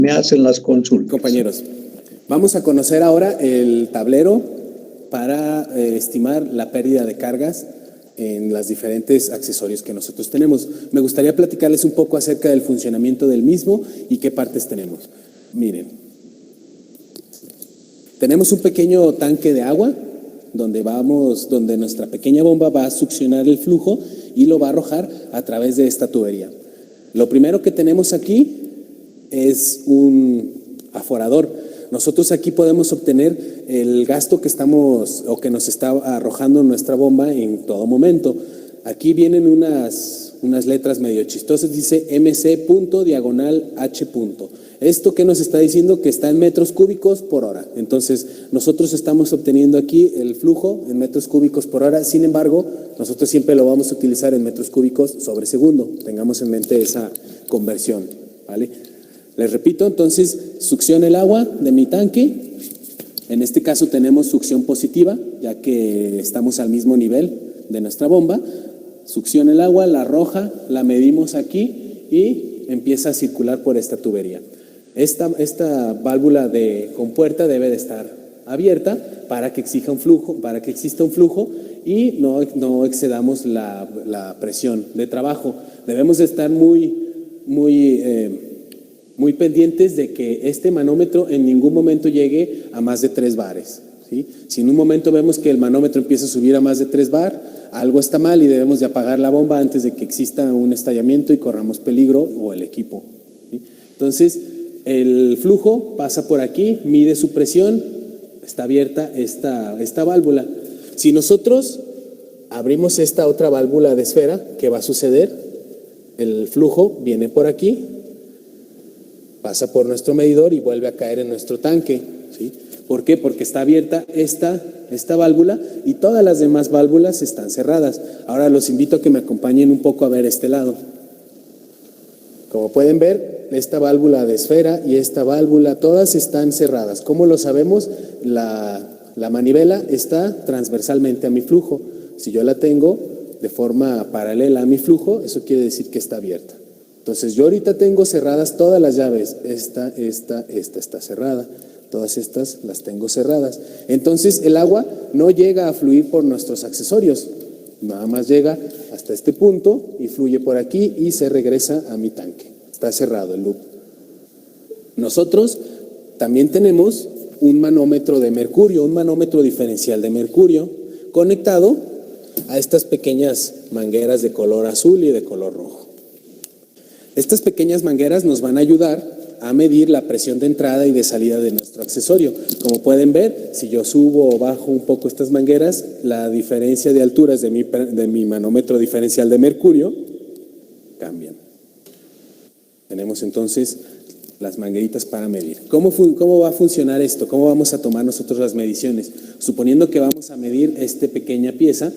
Me hacen las consultas. Compañeros, vamos a conocer ahora el tablero para estimar la pérdida de cargas en los diferentes accesorios que nosotros tenemos. Me gustaría platicarles un poco acerca del funcionamiento del mismo y qué partes tenemos. Miren, tenemos un pequeño tanque de agua donde nuestra pequeña bomba va a succionar el flujo y lo va a arrojar a través de esta tubería. Lo primero que tenemos aquí es un aforador. Nosotros aquí podemos obtener el gasto que estamos o que nos está arrojando nuestra bomba en todo momento. Aquí vienen unas letras medio chistosas, dice MC./H. ¿Esto qué nos está diciendo? Que está en metros cúbicos por hora. Entonces, nosotros estamos obteniendo aquí el flujo en metros cúbicos por hora. Sin embargo, nosotros siempre lo vamos a utilizar en metros cúbicos sobre segundo. Tengamos en mente esa conversión, ¿vale? Les repito, entonces, succiona el agua de mi tanque. En este caso tenemos succión positiva, ya que estamos al mismo nivel de nuestra bomba. Succiona el agua, la arroja, la medimos aquí y empieza a circular por esta tubería. Esta válvula de compuerta debe de estar abierta para que exista un flujo y no excedamos la presión de trabajo. Debemos de estar muy pendientes de que este manómetro en ningún momento llegue a más de 3 bares, ¿sí? Si en un momento vemos que el manómetro empieza a subir a más de 3 bar, algo está mal y debemos de apagar la bomba antes de que exista un estallamiento y corramos peligro o el equipo, ¿sí? Entonces, el flujo pasa por aquí, mide su presión, está abierta esta válvula. Si nosotros abrimos esta otra válvula de esfera, ¿qué va a suceder? El flujo viene por aquí, pasa por nuestro medidor y vuelve a caer en nuestro tanque, ¿sí? ¿Por qué? Porque está abierta esta válvula y todas las demás válvulas están cerradas. Ahora los invito a que me acompañen un poco a ver este lado. Como pueden ver, esta válvula de esfera y esta válvula, todas están cerradas. ¿Cómo lo sabemos? La manivela está transversalmente a mi flujo. Si yo la tengo de forma paralela a mi flujo, eso quiere decir que está abierta. Entonces yo ahorita tengo cerradas todas las llaves, esta está cerrada, todas estas las tengo cerradas. Entonces el agua no llega a fluir por nuestros accesorios, nada más llega hasta este punto y fluye por aquí y se regresa a mi tanque. Está cerrado el loop. Nosotros también tenemos un manómetro de mercurio, un manómetro diferencial de mercurio conectado a estas pequeñas mangueras de color azul y de color rojo. Estas pequeñas mangueras nos van a ayudar a medir la presión de entrada y de salida de nuestro accesorio. Como pueden ver, si yo subo o bajo un poco estas mangueras, la diferencia de alturas de mi manómetro diferencial de mercurio cambian. Tenemos entonces las mangueritas para medir. ¿Cómo va a funcionar esto? ¿Cómo vamos a tomar nosotros las mediciones? Suponiendo que vamos a medir esta pequeña pieza,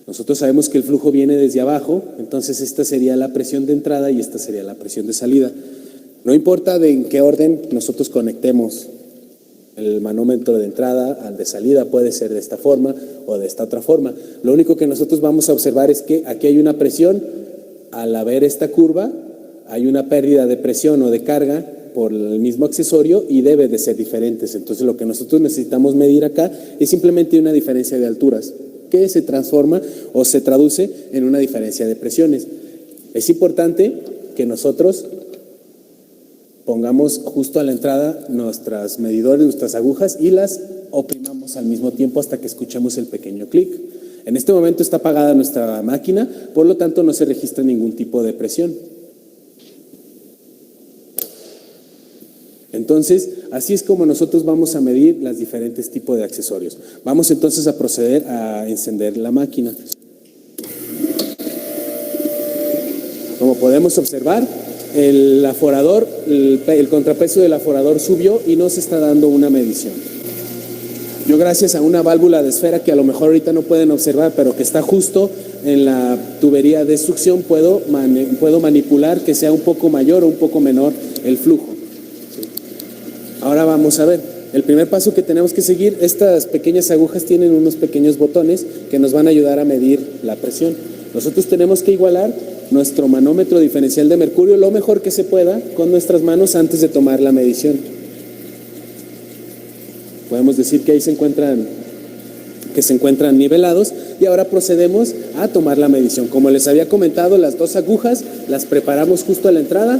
nosotros sabemos que el flujo viene desde abajo, entonces esta sería la presión de entrada y esta sería la presión de salida. No importa en qué orden nosotros conectemos el manómetro de entrada al de salida, puede ser de esta forma o de esta otra forma. Lo único que nosotros vamos a observar es que aquí hay una presión, al haber esta curva, hay una pérdida de presión o de carga por el mismo accesorio y debe de ser diferentes. Entonces lo que nosotros necesitamos medir acá es simplemente una diferencia de alturas que se transforma o se traduce en una diferencia de presiones. Es importante que nosotros pongamos justo a la entrada nuestros medidores, nuestras agujas y las oprimamos al mismo tiempo hasta que escuchemos el pequeño clic. En este momento está apagada nuestra máquina, por lo tanto no se registra ningún tipo de presión. Entonces, así es como nosotros vamos a medir los diferentes tipos de accesorios. Vamos entonces a proceder a encender la máquina. Como podemos observar, el aforador, el contrapeso del aforador subió y no se está dando una medición. Yo, gracias a una válvula de esfera que a lo mejor ahorita no pueden observar, pero que está justo en la tubería de succión, puedo manipular que sea un poco mayor o un poco menor el flujo. Ahora vamos a ver, el primer paso que tenemos que seguir, estas pequeñas agujas tienen unos pequeños botones que nos van a ayudar a medir la presión. Nosotros tenemos que igualar nuestro manómetro diferencial de mercurio lo mejor que se pueda con nuestras manos antes de tomar la medición. Podemos decir que ahí se encuentran nivelados y ahora procedemos a tomar la medición. Como les había comentado, las dos agujas las preparamos justo a la entrada.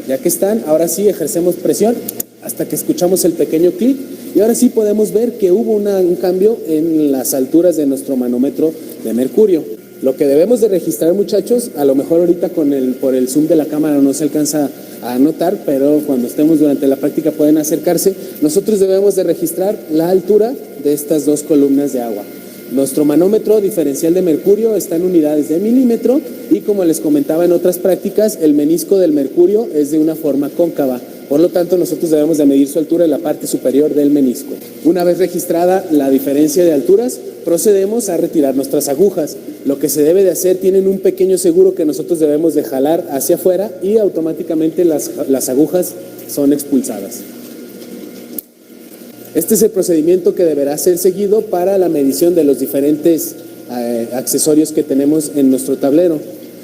Ya que están, ahora sí ejercemos presión hasta que escuchamos el pequeño clic y ahora sí podemos ver que hubo un cambio en las alturas de nuestro manómetro de mercurio. Lo que debemos de registrar, muchachos, a lo mejor ahorita por el zoom de la cámara no se alcanza a notar, pero cuando estemos durante la práctica pueden acercarse. Nosotros debemos de registrar la altura de estas dos columnas de agua. Nuestro manómetro diferencial de mercurio está en unidades de milímetro y, como les comentaba en otras prácticas, el menisco del mercurio es de una forma cóncava. Por lo tanto, nosotros debemos de medir su altura en la parte superior del menisco. Una vez registrada la diferencia de alturas, procedemos a retirar nuestras agujas. Lo que se debe de hacer, tienen un pequeño seguro que nosotros debemos de jalar hacia afuera y automáticamente las agujas son expulsadas. Este es el procedimiento que deberá ser seguido para la medición de los diferentes accesorios que tenemos en nuestro tablero.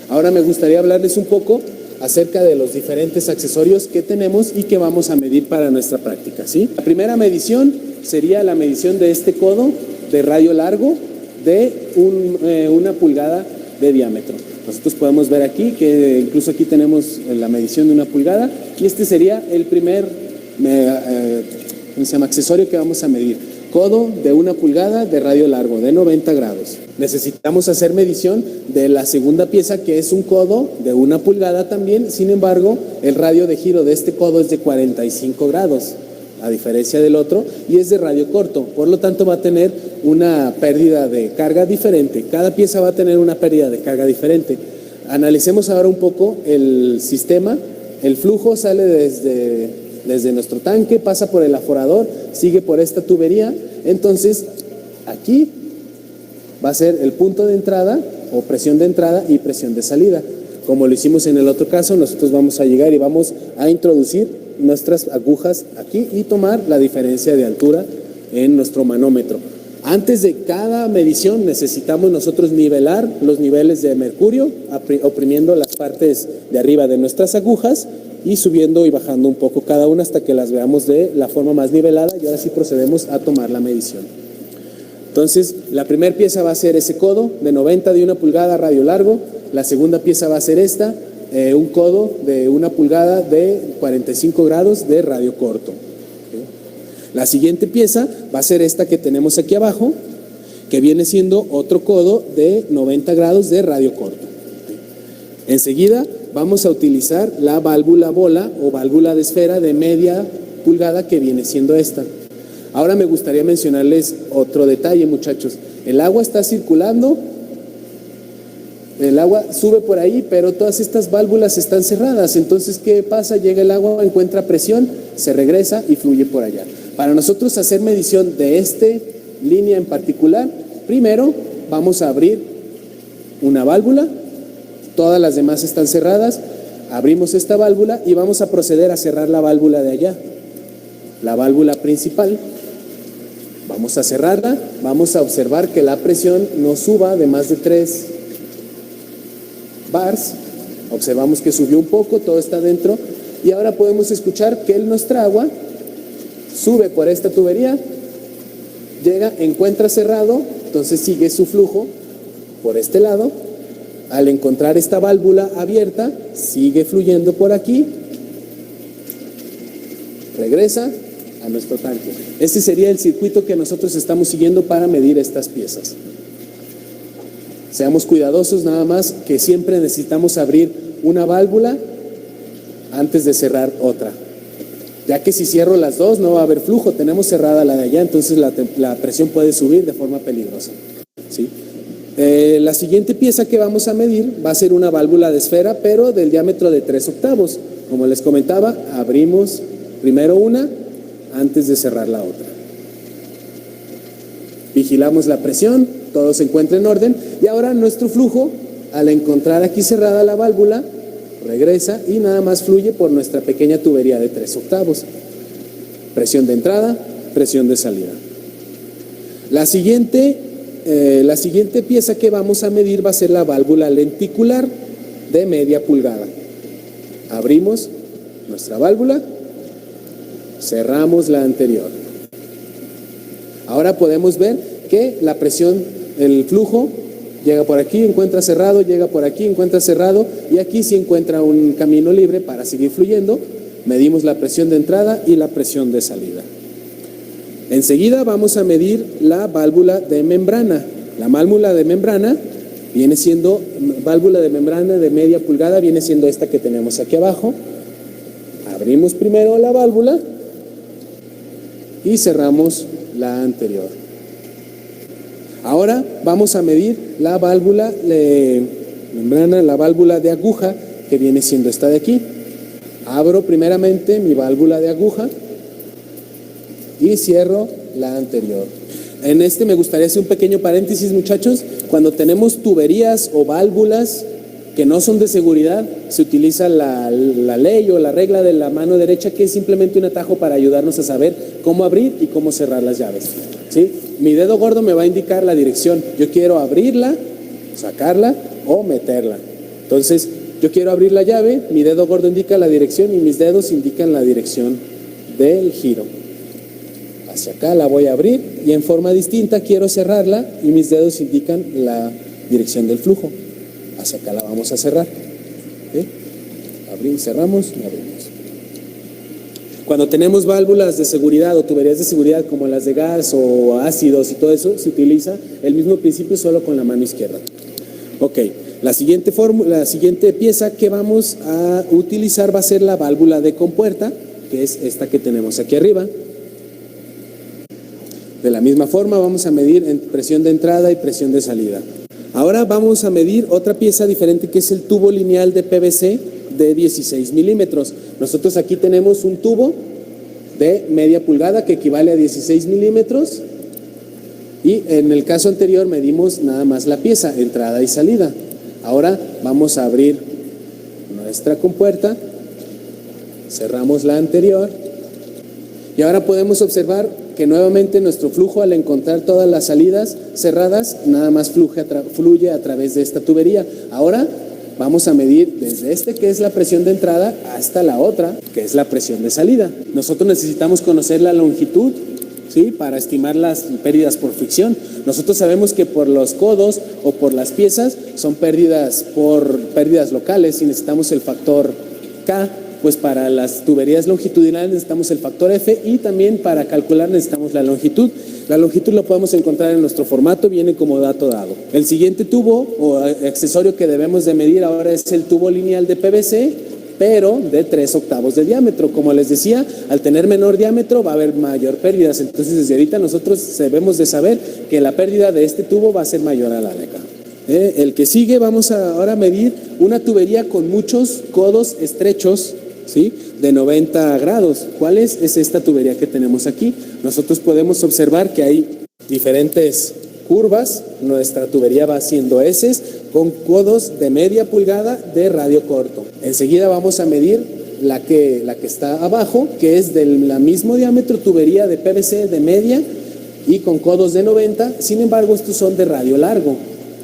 Ahora me gustaría hablarles un poco acerca de los diferentes accesorios que tenemos y que vamos a medir para nuestra práctica, ¿sí? La primera medición sería la medición de este codo de radio largo de 1 pulgada de diámetro. Nosotros podemos ver aquí que incluso aquí tenemos la medición de 1 pulgada y este sería el primer accesorio que vamos a medir. Codo de 1 pulgada de radio largo de 90 grados. Necesitamos hacer medición de la segunda pieza, que es un codo de 1 pulgada también. Sin embargo, el radio de giro de este codo es de 45 grados, a diferencia del otro, y es de radio corto. Por lo tanto, va a tener una pérdida de carga diferente. Cada pieza va a tener una pérdida de carga diferente. Analicemos ahora un poco el sistema. El flujo sale desde nuestro tanque, pasa por el aforador, sigue por esta tubería. Entonces, aquí va a ser el punto de entrada o presión de entrada y presión de salida. Como lo hicimos en el otro caso, nosotros vamos a llegar y vamos a introducir nuestras agujas aquí y tomar la diferencia de altura en nuestro manómetro. Antes de cada medición necesitamos nosotros nivelar los niveles de mercurio, oprimiendo las partes de arriba de nuestras agujas y subiendo y bajando un poco cada una hasta que las veamos de la forma más nivelada, y ahora sí procedemos a tomar la medición. Entonces, la primera pieza va a ser ese codo de 90 de 1 pulgada radio largo. La segunda pieza va a ser esta, un codo de 1 pulgada de 45 grados de radio corto. La siguiente pieza va a ser esta que tenemos aquí abajo, que viene siendo otro codo de 90 grados de radio corto. Enseguida vamos a utilizar la válvula bola o válvula de esfera de media pulgada, que viene siendo esta. Ahora me gustaría mencionarles otro detalle, muchachos. El agua está circulando, el agua sube por ahí, pero todas estas válvulas están cerradas. Entonces, ¿qué pasa? Llega el agua, encuentra presión, se regresa y fluye por allá. Para nosotros hacer medición de esta línea en particular, primero vamos a abrir una válvula, todas las demás están cerradas, abrimos esta válvula y vamos a proceder a cerrar la válvula de allá, la válvula principal. Vamos a cerrarla, vamos a observar que la presión no suba de más de 3 bars. Observamos que subió un poco, todo está dentro, y ahora podemos escuchar que nuestra agua sube por esta tubería, llega, encuentra cerrado, entonces sigue su flujo por este lado. Al encontrar esta válvula abierta, sigue fluyendo por aquí, regresa a nuestro tanque. Este sería el circuito que nosotros estamos siguiendo para medir estas piezas. Seamos cuidadosos, nada más que siempre necesitamos abrir una válvula antes de cerrar otra, ya que si cierro las dos no va a haber flujo. Tenemos cerrada la de allá, entonces la presión puede subir de forma peligrosa, ¿sí? La siguiente pieza que vamos a medir va a ser una válvula de esfera, pero del diámetro de 3 octavos. Como les comentaba, abrimos primero una antes de cerrar la otra. Vigilamos la presión, todo se encuentra en orden, y ahora nuestro flujo, al encontrar aquí cerrada la válvula, regresa y nada más fluye por nuestra pequeña tubería de 3 octavos. Presión de entrada, presión de salida. La siguiente La siguiente pieza que vamos a medir va a ser la válvula lenticular de media pulgada. Abrimos nuestra válvula, cerramos la anterior. Ahora podemos ver que la presión, el flujo, llega por aquí, encuentra cerrado, llega por aquí, encuentra cerrado, y aquí sí encuentra un camino libre para seguir fluyendo. Medimos la presión de entrada y la presión de salida. Enseguida vamos a medir la válvula de membrana. La válvula de membrana viene siendo, válvula de membrana de media pulgada, viene siendo esta que tenemos aquí abajo. Abrimos primero la válvula y cerramos la anterior. Ahora vamos a medir la válvula de membrana, la válvula de aguja, que viene siendo esta de aquí. Abro primeramente mi válvula de aguja y cierro la anterior. En este me gustaría hacer un pequeño paréntesis, muchachos. Cuando tenemos tuberías o válvulas que no son de seguridad, se utiliza la ley o la regla de la mano derecha, que es simplemente un atajo para ayudarnos a saber cómo abrir y cómo cerrar las llaves, ¿sí? Mi dedo gordo me va a indicar la dirección. Yo quiero abrirla, sacarla o meterla. Entonces, yo quiero abrir la llave, mi dedo gordo indica la dirección y mis dedos indican la dirección del giro. Hacia acá la voy a abrir y en forma distinta quiero cerrarla y mis dedos indican la dirección del flujo. Hacia acá la vamos a cerrar. ¿Sí? Abrimos, cerramos y abrimos. Cuando tenemos válvulas de seguridad o tuberías de seguridad como las de gas o ácidos y todo eso, se utiliza el mismo principio solo con la mano izquierda. Ok, la siguiente pieza que vamos a utilizar va a ser la válvula de compuerta, que es esta que tenemos aquí arriba. De la misma forma vamos a medir en presión de entrada y presión de salida. Ahora vamos a medir otra pieza diferente, que es el tubo lineal de PVC de 16 milímetros. Nosotros aquí tenemos un tubo de media pulgada que equivale a 16 milímetros y en el caso anterior medimos nada más la pieza, entrada y salida. Ahora vamos a abrir nuestra compuerta, cerramos la anterior y ahora podemos observar que nuevamente nuestro flujo, al encontrar todas las salidas cerradas, nada más fluye a través de esta tubería. Ahora vamos a medir desde este, que es la presión de entrada, hasta la otra, que es la presión de salida. Nosotros necesitamos conocer la longitud, ¿sí?, para estimar las pérdidas por fricción. Nosotros sabemos que por los codos o por las piezas son pérdidas locales y necesitamos el factor K. Pues para las tuberías longitudinales necesitamos el factor F y también para calcular necesitamos la longitud. La longitud lo podemos encontrar en nuestro formato, viene como dato dado. El siguiente tubo o accesorio que debemos de medir ahora es el tubo lineal de PVC, pero de 3/8 de diámetro. Como les decía, al tener menor diámetro va a haber mayor pérdidas. Entonces desde ahorita nosotros debemos de saber que la pérdida de este tubo va a ser mayor a la de acá. El que sigue, vamos a ahora medir una tubería con muchos codos estrechos, ¿sí?, de 90 grados. ¿Cuál es? Es esta tubería que tenemos aquí. Nosotros podemos observar que hay diferentes curvas. Nuestra tubería va haciendo eses con codos de media pulgada de radio corto. Enseguida vamos a medir la que está abajo, que es del mismo diámetro, tubería de PVC de media y con codos de 90. Sin embargo, estos son de radio largo.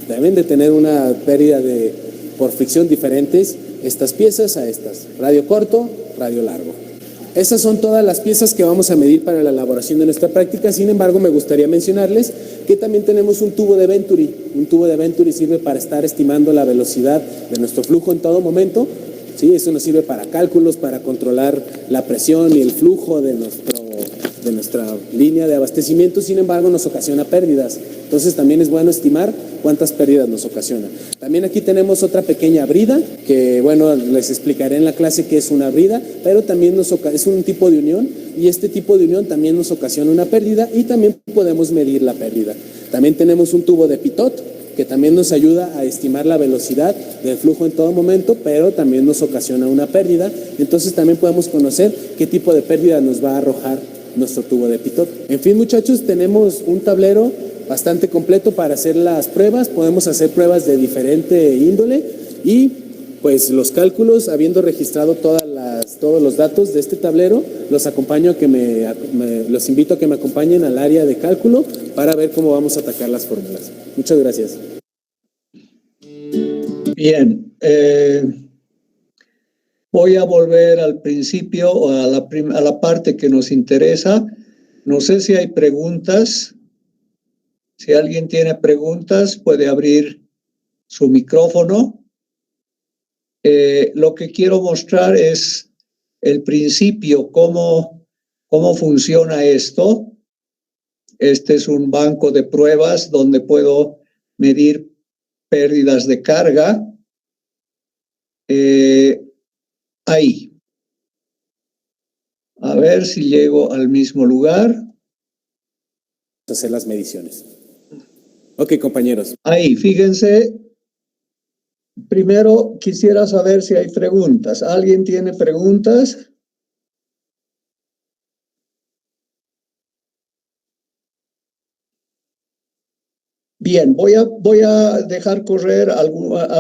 Deben de tener una pérdida por fricción diferentes estas piezas a estas, radio corto, radio largo. Esas son todas las piezas que vamos a medir para la elaboración de nuestra práctica. Sin embargo, me gustaría mencionarles que también tenemos un tubo de Venturi. Un tubo de Venturi sirve para estar estimando la velocidad de nuestro flujo en todo momento. Sí, eso nos sirve para cálculos, para controlar la presión y el flujo de nuestra línea de abastecimiento. Sin embargo, nos ocasiona pérdidas. Entonces también es bueno estimar cuántas pérdidas nos ocasiona. También aquí tenemos otra pequeña brida, que bueno, les explicaré en la clase qué es una brida, pero también es un tipo de unión, y este tipo de unión también nos ocasiona una pérdida y también podemos medir la pérdida. También tenemos un tubo de pitot, que también nos ayuda a estimar la velocidad del flujo en todo momento, pero también nos ocasiona una pérdida. Entonces también podemos conocer qué tipo de pérdida nos va a arrojar nuestro tubo de pitot. En fin, muchachos, tenemos un tablero bastante completo para hacer las pruebas. Podemos hacer pruebas de diferente índole y pues los cálculos, habiendo registrado todas las todos los datos de este tablero, los invito a que me acompañen al área de cálculo para ver cómo vamos a atacar las fórmulas. Muchas gracias. Bien, voy a volver al principio, a la parte que nos interesa. No sé si hay preguntas. Si alguien tiene preguntas, puede abrir su micrófono. Lo que quiero mostrar es el principio, cómo funciona esto. Este es un banco de pruebas donde puedo medir pérdidas de carga. Ahí. A ver si llego al mismo lugar. Vamos a hacer las mediciones. Ok, compañeros. Ahí, fíjense. Primero quisiera saber si hay preguntas. ¿Alguien tiene preguntas? Bien, voy a dejar correr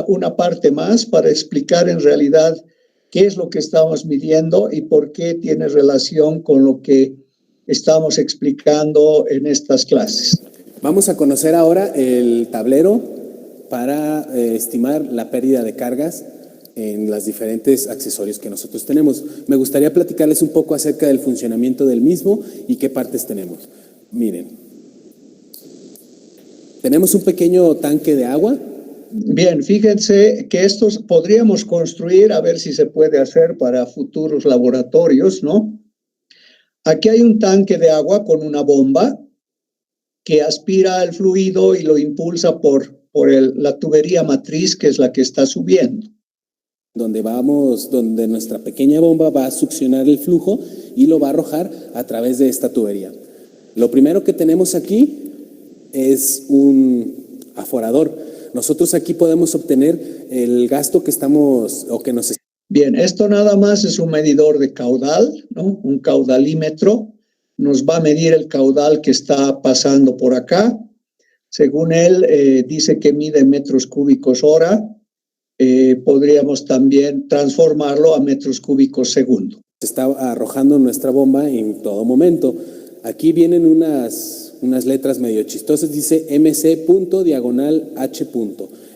una parte más para explicar en realidad qué es lo que estamos midiendo y por qué tiene relación con lo que estamos explicando en estas clases. Vamos a conocer ahora el tablero para estimar la pérdida de cargas en los diferentes accesorios que nosotros tenemos. Me gustaría platicarles un poco acerca del funcionamiento del mismo y qué partes tenemos. Miren. Tenemos un pequeño tanque de agua. Bien, fíjense que estos podríamos construir, a ver si se puede hacer para futuros laboratorios, ¿no? Aquí hay un tanque de agua con una bomba que aspira el fluido y lo impulsa por la tubería matriz, que es la que está subiendo. Donde nuestra pequeña bomba va a succionar el flujo y lo va a arrojar a través de esta tubería. Lo primero que tenemos aquí es un aforador. Nosotros aquí podemos obtener el gasto que estamos o que nos... Bien, esto nada más es un medidor de caudal, ¿no? Un caudalímetro. Nos va a medir el caudal que está pasando por acá. Según él, dice que mide metros cúbicos hora. Podríamos también transformarlo a metros cúbicos segundo. Se está arrojando nuestra bomba en todo momento. Aquí vienen unas letras medio chistosas, dice MC./H.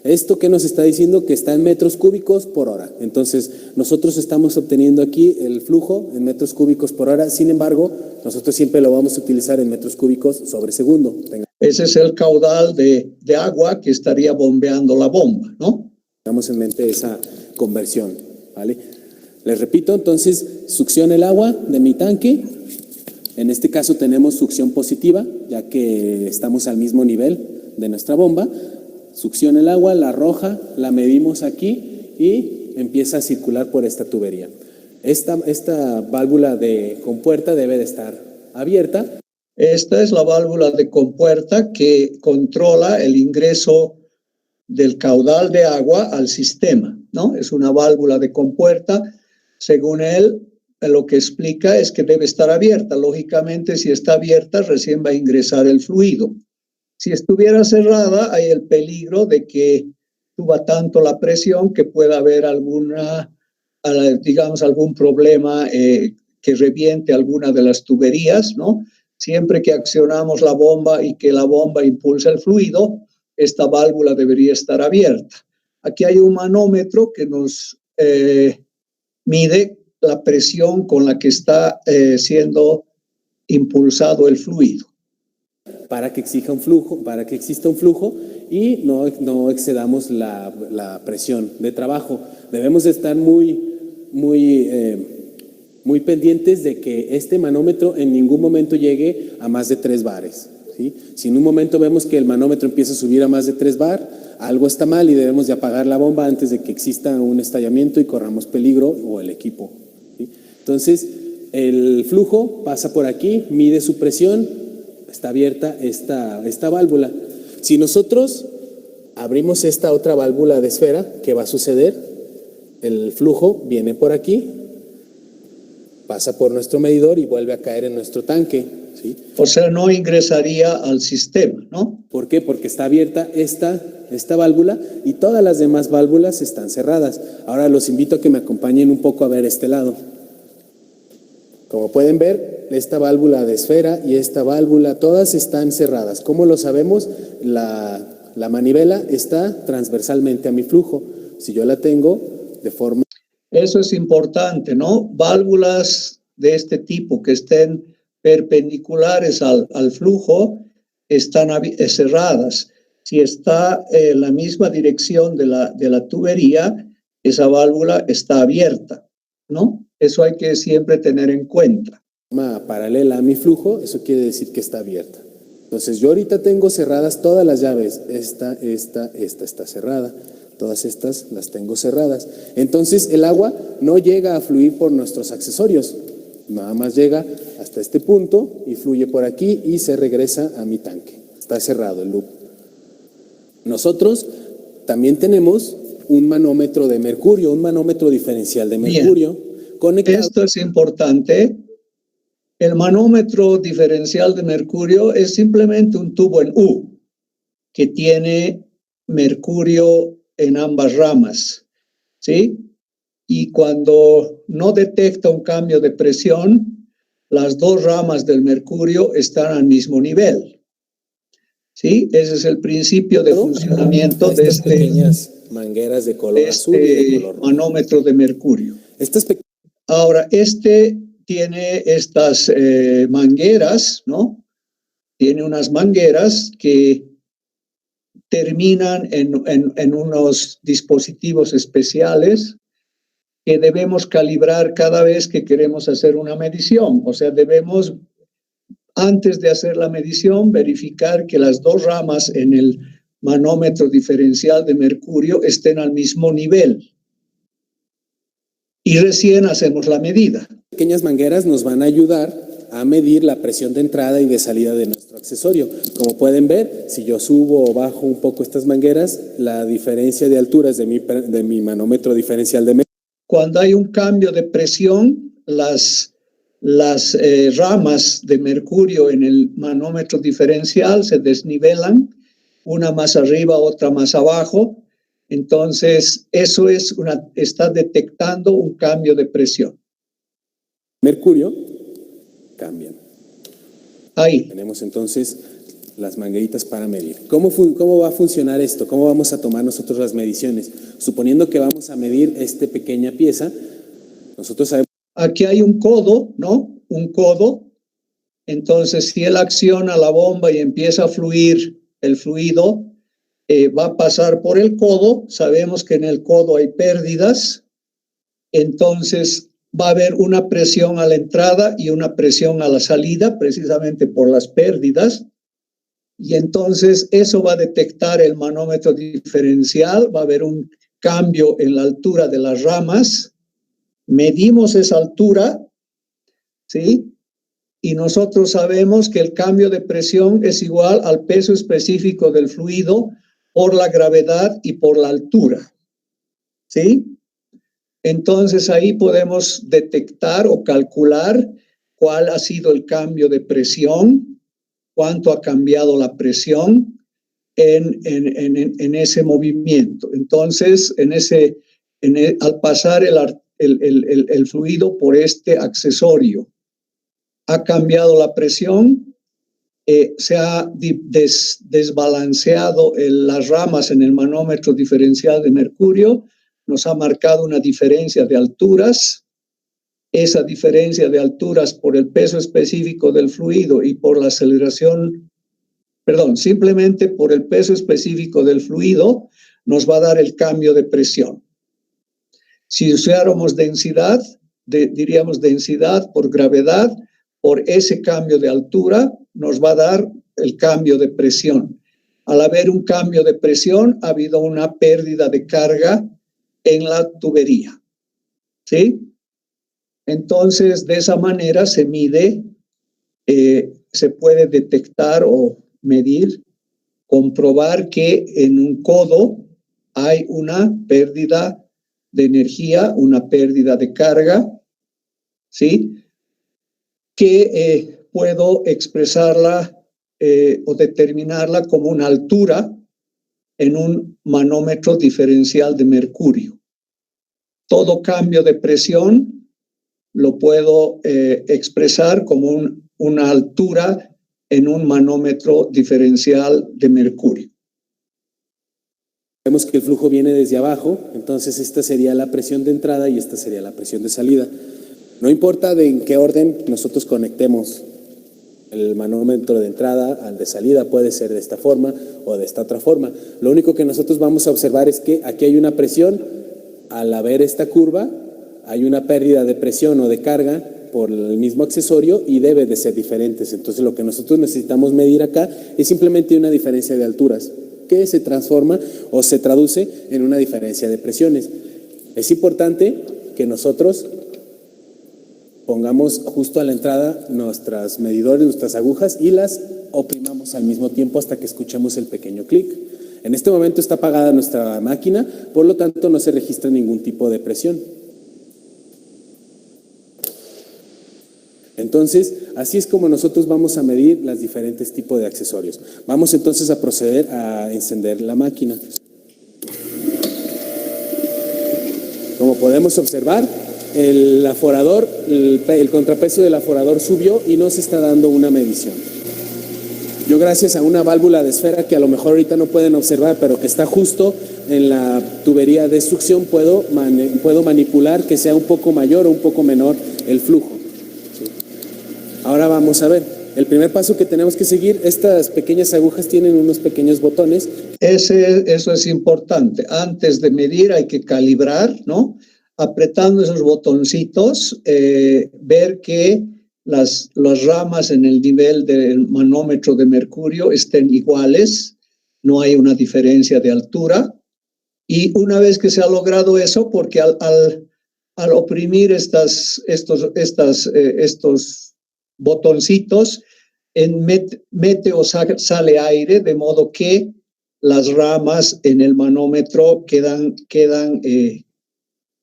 ¿Esto qué nos está diciendo? Que está en metros cúbicos por hora. Entonces, nosotros estamos obteniendo aquí el flujo en metros cúbicos por hora. Sin embargo, nosotros siempre lo vamos a utilizar en metros cúbicos sobre segundo. Ese es el caudal de agua que estaría bombeando la bomba, ¿no? Tengamos en mente esa conversión, ¿vale? Les repito, entonces, succiona el agua de mi tanque. En este caso tenemos succión positiva, ya que estamos al mismo nivel de nuestra bomba. Succiona el agua, la arroja, la medimos aquí y empieza a circular por esta tubería. Esta válvula de compuerta debe de estar abierta. Esta es la válvula de compuerta que controla el ingreso del caudal de agua al sistema, ¿no? Es una válvula de compuerta. Según él, lo que explica es que debe estar abierta. Lógicamente, si está abierta, recién va a ingresar el fluido. Si estuviera cerrada, hay el peligro de que suba tanto la presión que pueda haber algún problema que reviente alguna de las tuberías, ¿no? Siempre que accionamos la bomba y que la bomba impulsa el fluido, esta válvula debería estar abierta. Aquí hay un manómetro que nos mide la presión con la que está siendo impulsado el fluido. Para que exista un flujo y no excedamos la presión de trabajo. Debemos de estar muy pendientes de que este manómetro en ningún momento llegue a más de 3 bares. ¿Sí? Si en un momento vemos que el manómetro empieza a subir a más de 3 bar, algo está mal y debemos de apagar la bomba antes de que exista un estallamiento y corramos peligro o el equipo. ¿Sí? Entonces, el flujo pasa por aquí, mide su presión, está abierta esta válvula. Si nosotros abrimos esta otra válvula de esfera, ¿qué va a suceder? El flujo viene por aquí, pasa por nuestro medidor y vuelve a caer en nuestro tanque. ¿Sí? O sea, no ingresaría al sistema, ¿no? ¿Por qué? Porque está abierta esta válvula y todas las demás válvulas están cerradas. Ahora los invito a que me acompañen un poco a ver este lado. Como pueden ver, esta válvula de esfera y esta válvula, todas están cerradas. ¿Cómo lo sabemos? La manivela está transversalmente a mi flujo. Si yo la tengo de forma... Eso es importante, ¿no? Válvulas de este tipo que estén perpendiculares al flujo están cerradas. Si está en la misma dirección de la tubería, esa válvula está abierta, ¿no? Eso hay que siempre tener en cuenta. Paralela a mi flujo, eso quiere decir que está abierta. Entonces yo ahorita tengo cerradas todas las llaves. Esta está cerrada. Todas estas las tengo cerradas. Entonces el agua no llega a fluir por nuestros accesorios. Nada más llega hasta este punto y fluye por aquí y se regresa a mi tanque. Está cerrado el loop. Nosotros también tenemos un manómetro de mercurio, un manómetro diferencial de mercurio conectado. Esto es importante. El manómetro diferencial de mercurio es simplemente un tubo en U que tiene mercurio en ambas ramas, ¿sí? Y cuando no detecta un cambio de presión, las dos ramas del mercurio están al mismo nivel, ¿sí? Ese es el principio de funcionamiento de este pequeñas mangueras de color azul y de color rojo. Manómetro de mercurio. Ahora, tiene estas mangueras, ¿no? Tiene unas mangueras que terminan en unos dispositivos especiales que debemos calibrar cada vez que queremos hacer una medición. O sea, debemos, antes de hacer la medición, verificar que las dos ramas en el manómetro diferencial de mercurio estén al mismo nivel. Y recién hacemos la medida. Pequeñas mangueras nos van a ayudar a medir la presión de entrada y de salida de nuestro accesorio. Como pueden ver, si yo subo o bajo un poco estas mangueras, la diferencia de alturas de mi manómetro diferencial de mercurio. Cuando hay un cambio de presión, las ramas de mercurio en el manómetro diferencial se desnivelan, una más arriba, otra más abajo. Entonces, eso está detectando un cambio de presión. Mercurio cambian. Ahí. Tenemos entonces las mangueritas para medir. ¿Cómo va a funcionar esto? ¿Cómo vamos a tomar nosotros las mediciones? Suponiendo que vamos a medir esta pequeña pieza, nosotros sabemos... Aquí hay un codo, ¿no? Un codo. Entonces, si él acciona la bomba y empieza a fluir el fluido, va a pasar por el codo. Sabemos que en el codo hay pérdidas. Entonces, va a haber una presión a la entrada y una presión a la salida, precisamente por las pérdidas. Y entonces eso va a detectar el manómetro diferencial, va a haber un cambio en la altura de las ramas. Medimos esa altura, ¿sí? Y nosotros sabemos que el cambio de presión es igual al peso específico del fluido por la gravedad y por la altura, ¿sí? Entonces ahí podemos detectar o calcular cuál ha sido el cambio de presión, cuánto ha cambiado la presión en ese movimiento. Entonces, al pasar el fluido por este accesorio, ha cambiado la presión, se ha desbalanceado las ramas en el manómetro diferencial de mercurio, nos ha marcado una diferencia de alturas. Esa diferencia de alturas por el peso específico del fluido y por la aceleración, simplemente por el peso específico del fluido, nos va a dar el cambio de presión. Si usáramos densidad, diríamos densidad por gravedad, por ese cambio de altura, nos va a dar el cambio de presión. Al haber un cambio de presión, ha habido una pérdida de carga en la tubería, ¿sí? Entonces, de esa manera se mide, se puede detectar o medir, comprobar que en un codo hay una pérdida de energía, una pérdida de carga, ¿sí? Que puedo expresarla o determinarla como una altura en un manómetro diferencial de mercurio. Todo cambio de presión lo puedo expresar como una altura en un manómetro diferencial de mercurio. Vemos que el flujo viene desde abajo, entonces esta sería la presión de entrada y esta sería la presión de salida. No importa de en qué orden nosotros conectemos el manómetro de entrada al de salida, puede ser de esta forma o de esta otra forma. Lo único que nosotros vamos a observar es que aquí hay una presión, al haber esta curva hay una pérdida de presión o de carga por el mismo accesorio y debe de ser diferentes. Entonces lo que nosotros necesitamos medir acá es simplemente una diferencia de alturas que se transforma o se traduce en una diferencia de presiones. Es importante que nosotros pongamos justo a la entrada nuestras medidores, nuestras agujas y las oprimamos al mismo tiempo hasta que escuchemos el pequeño clic. En este momento está apagada nuestra máquina, por lo tanto no se registra ningún tipo de presión. Entonces, así es como nosotros vamos a medir los diferentes tipos de accesorios. Vamos entonces a proceder a encender la máquina. Como podemos observar, el aforador, el contrapeso del aforador subió y no se está dando una medición. Yo, gracias a una válvula de esfera que a lo mejor ahorita no pueden observar, pero que está justo en la tubería de succión, puedo manipular que sea un poco mayor o un poco menor el flujo. Ahora vamos a ver, el primer paso que tenemos que seguir, estas pequeñas agujas tienen unos pequeños botones. Eso es importante. Antes de medir hay que calibrar, ¿no? Apretando esos botoncitos, ver que las ramas en el nivel del manómetro de mercurio estén iguales, no hay una diferencia de altura. Y una vez que se ha logrado eso, porque al oprimir estos botoncitos, mete o sale aire, de modo que las ramas en el manómetro quedan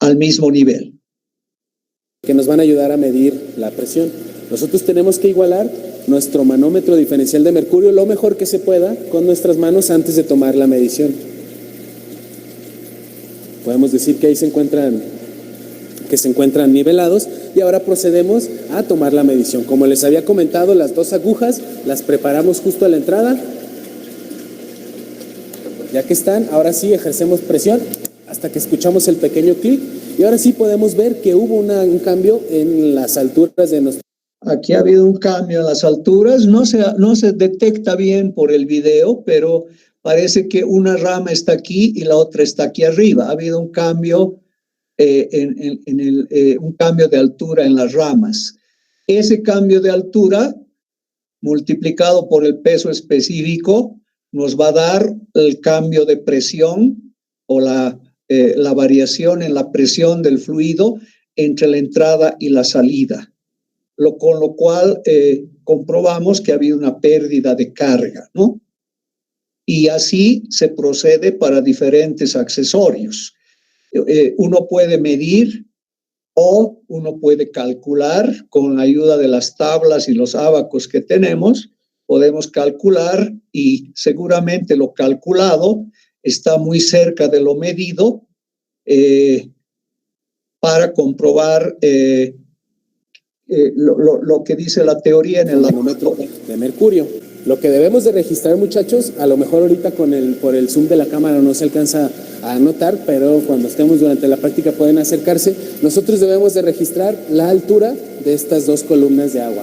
al mismo nivel. Que nos van a ayudar a medir la presión. Nosotros tenemos que igualar nuestro manómetro diferencial de mercurio lo mejor que se pueda con nuestras manos antes de tomar la medición. Podemos decir que ahí se encuentran nivelados y ahora procedemos a tomar la medición. Como les había comentado, las dos agujas las preparamos justo a la entrada. Ya que están, ahora sí ejercemos presión hasta que escuchamos el pequeño clic y ahora sí podemos ver que hubo un cambio en las alturas de nuestro... Aquí ha habido un cambio en las alturas, no se detecta bien por el video, pero parece que una rama está aquí y la otra está aquí arriba. Ha habido un cambio, un cambio de altura en las ramas. Ese cambio de altura, multiplicado por el peso específico, nos va a dar el cambio de presión o la variación en la presión del fluido entre la entrada y la salida. Con lo cual comprobamos que ha habido una pérdida de carga, ¿no? Y así se procede para diferentes accesorios. Uno puede medir o uno puede calcular con la ayuda de las tablas y los ábacos que tenemos. Podemos calcular y seguramente lo calculado está muy cerca de lo medido para comprobar lo que dice la teoría en el manómetro de mercurio. Lo que debemos de registrar, muchachos, a lo mejor ahorita por el zoom de la cámara no se alcanza a notar, pero cuando estemos durante la práctica pueden acercarse. Nosotros debemos de registrar la altura de estas dos columnas de agua.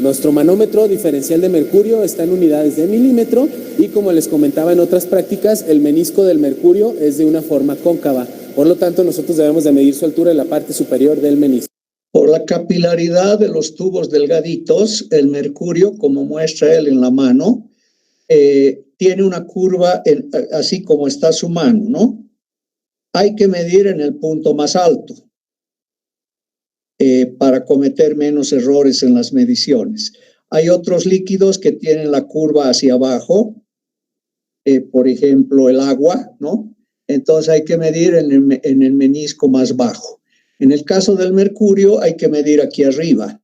Nuestro manómetro diferencial de mercurio está en unidades de milímetro y, como les comentaba en otras prácticas, el menisco del mercurio es de una forma cóncava. Por lo tanto, nosotros debemos de medir su altura en la parte superior del menisco. Por la capilaridad de los tubos delgaditos, el mercurio, como muestra él en la mano, tiene una curva así como está su mano, ¿no? Hay que medir en el punto más alto para cometer menos errores en las mediciones. Hay otros líquidos que tienen la curva hacia abajo, por ejemplo, el agua, ¿no? Entonces hay que medir en el menisco más bajo. En el caso del mercurio hay que medir aquí arriba.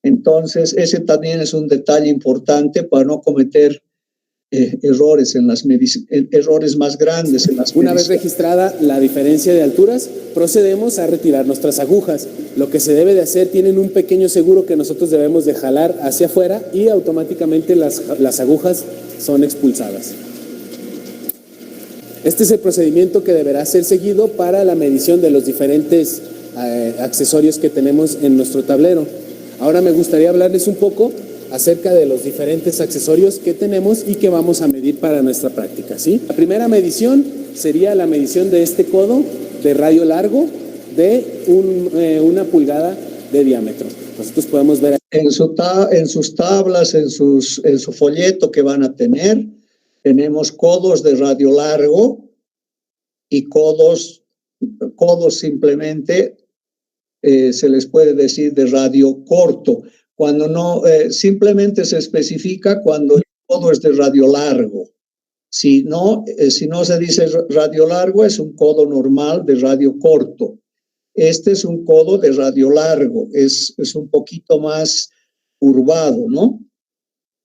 Entonces ese también es un detalle importante para no cometer errores errores más grandes en las mediciones. Una vez registrada la diferencia de alturas, procedemos a retirar nuestras agujas. Lo que se debe de hacer, tienen un pequeño seguro que nosotros debemos de jalar hacia afuera y automáticamente las agujas son expulsadas. Este es el procedimiento que deberá ser seguido para la medición de los diferentes accesorios que tenemos en nuestro tablero. Ahora me gustaría hablarles un poco acerca de los diferentes accesorios que tenemos y que vamos a medir para nuestra práctica, ¿sí? La primera medición sería la medición de este codo de radio largo de 1 pulgada de diámetro. Nosotros podemos ver en sus tablas, en su folleto que van a tener, tenemos codos de radio largo y codos simplemente se les puede decir de radio corto. Cuando no, simplemente se especifica cuando el codo es de radio largo. Si no se dice radio largo, es un codo normal de radio corto. Este es un codo de radio largo, es un poquito más curvado, ¿no?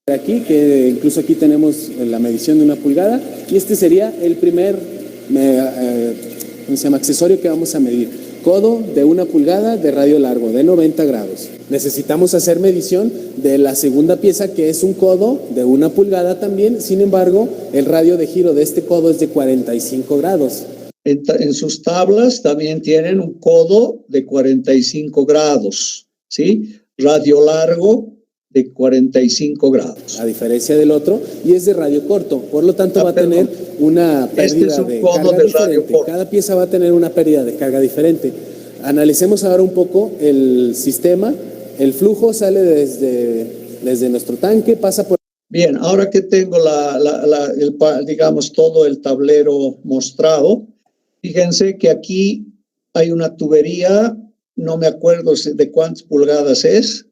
Aquí, que incluso aquí tenemos la medición de 1 pulgada, y este sería el primer accesorio que vamos a medir. Codo de 1 pulgada de radio largo, de 90 grados. Necesitamos hacer medición de la segunda pieza, que es un codo de 1 pulgada también. Sin embargo, el radio de giro de este codo es de 45 grados. En sus tablas también tienen un codo de 45 grados, ¿sí? Radio largo de 45 grados. A diferencia del otro, y es de radio corto, por lo tanto va a tener una pérdida de carga diferente. Cada pieza va a tener una pérdida de carga diferente. Analicemos ahora un poco el sistema. El flujo sale desde nuestro tanque, pasa por... Bien, ahora que tengo digamos todo el tablero mostrado, fíjense que aquí hay una tubería, no me acuerdo de cuántas pulgadas es,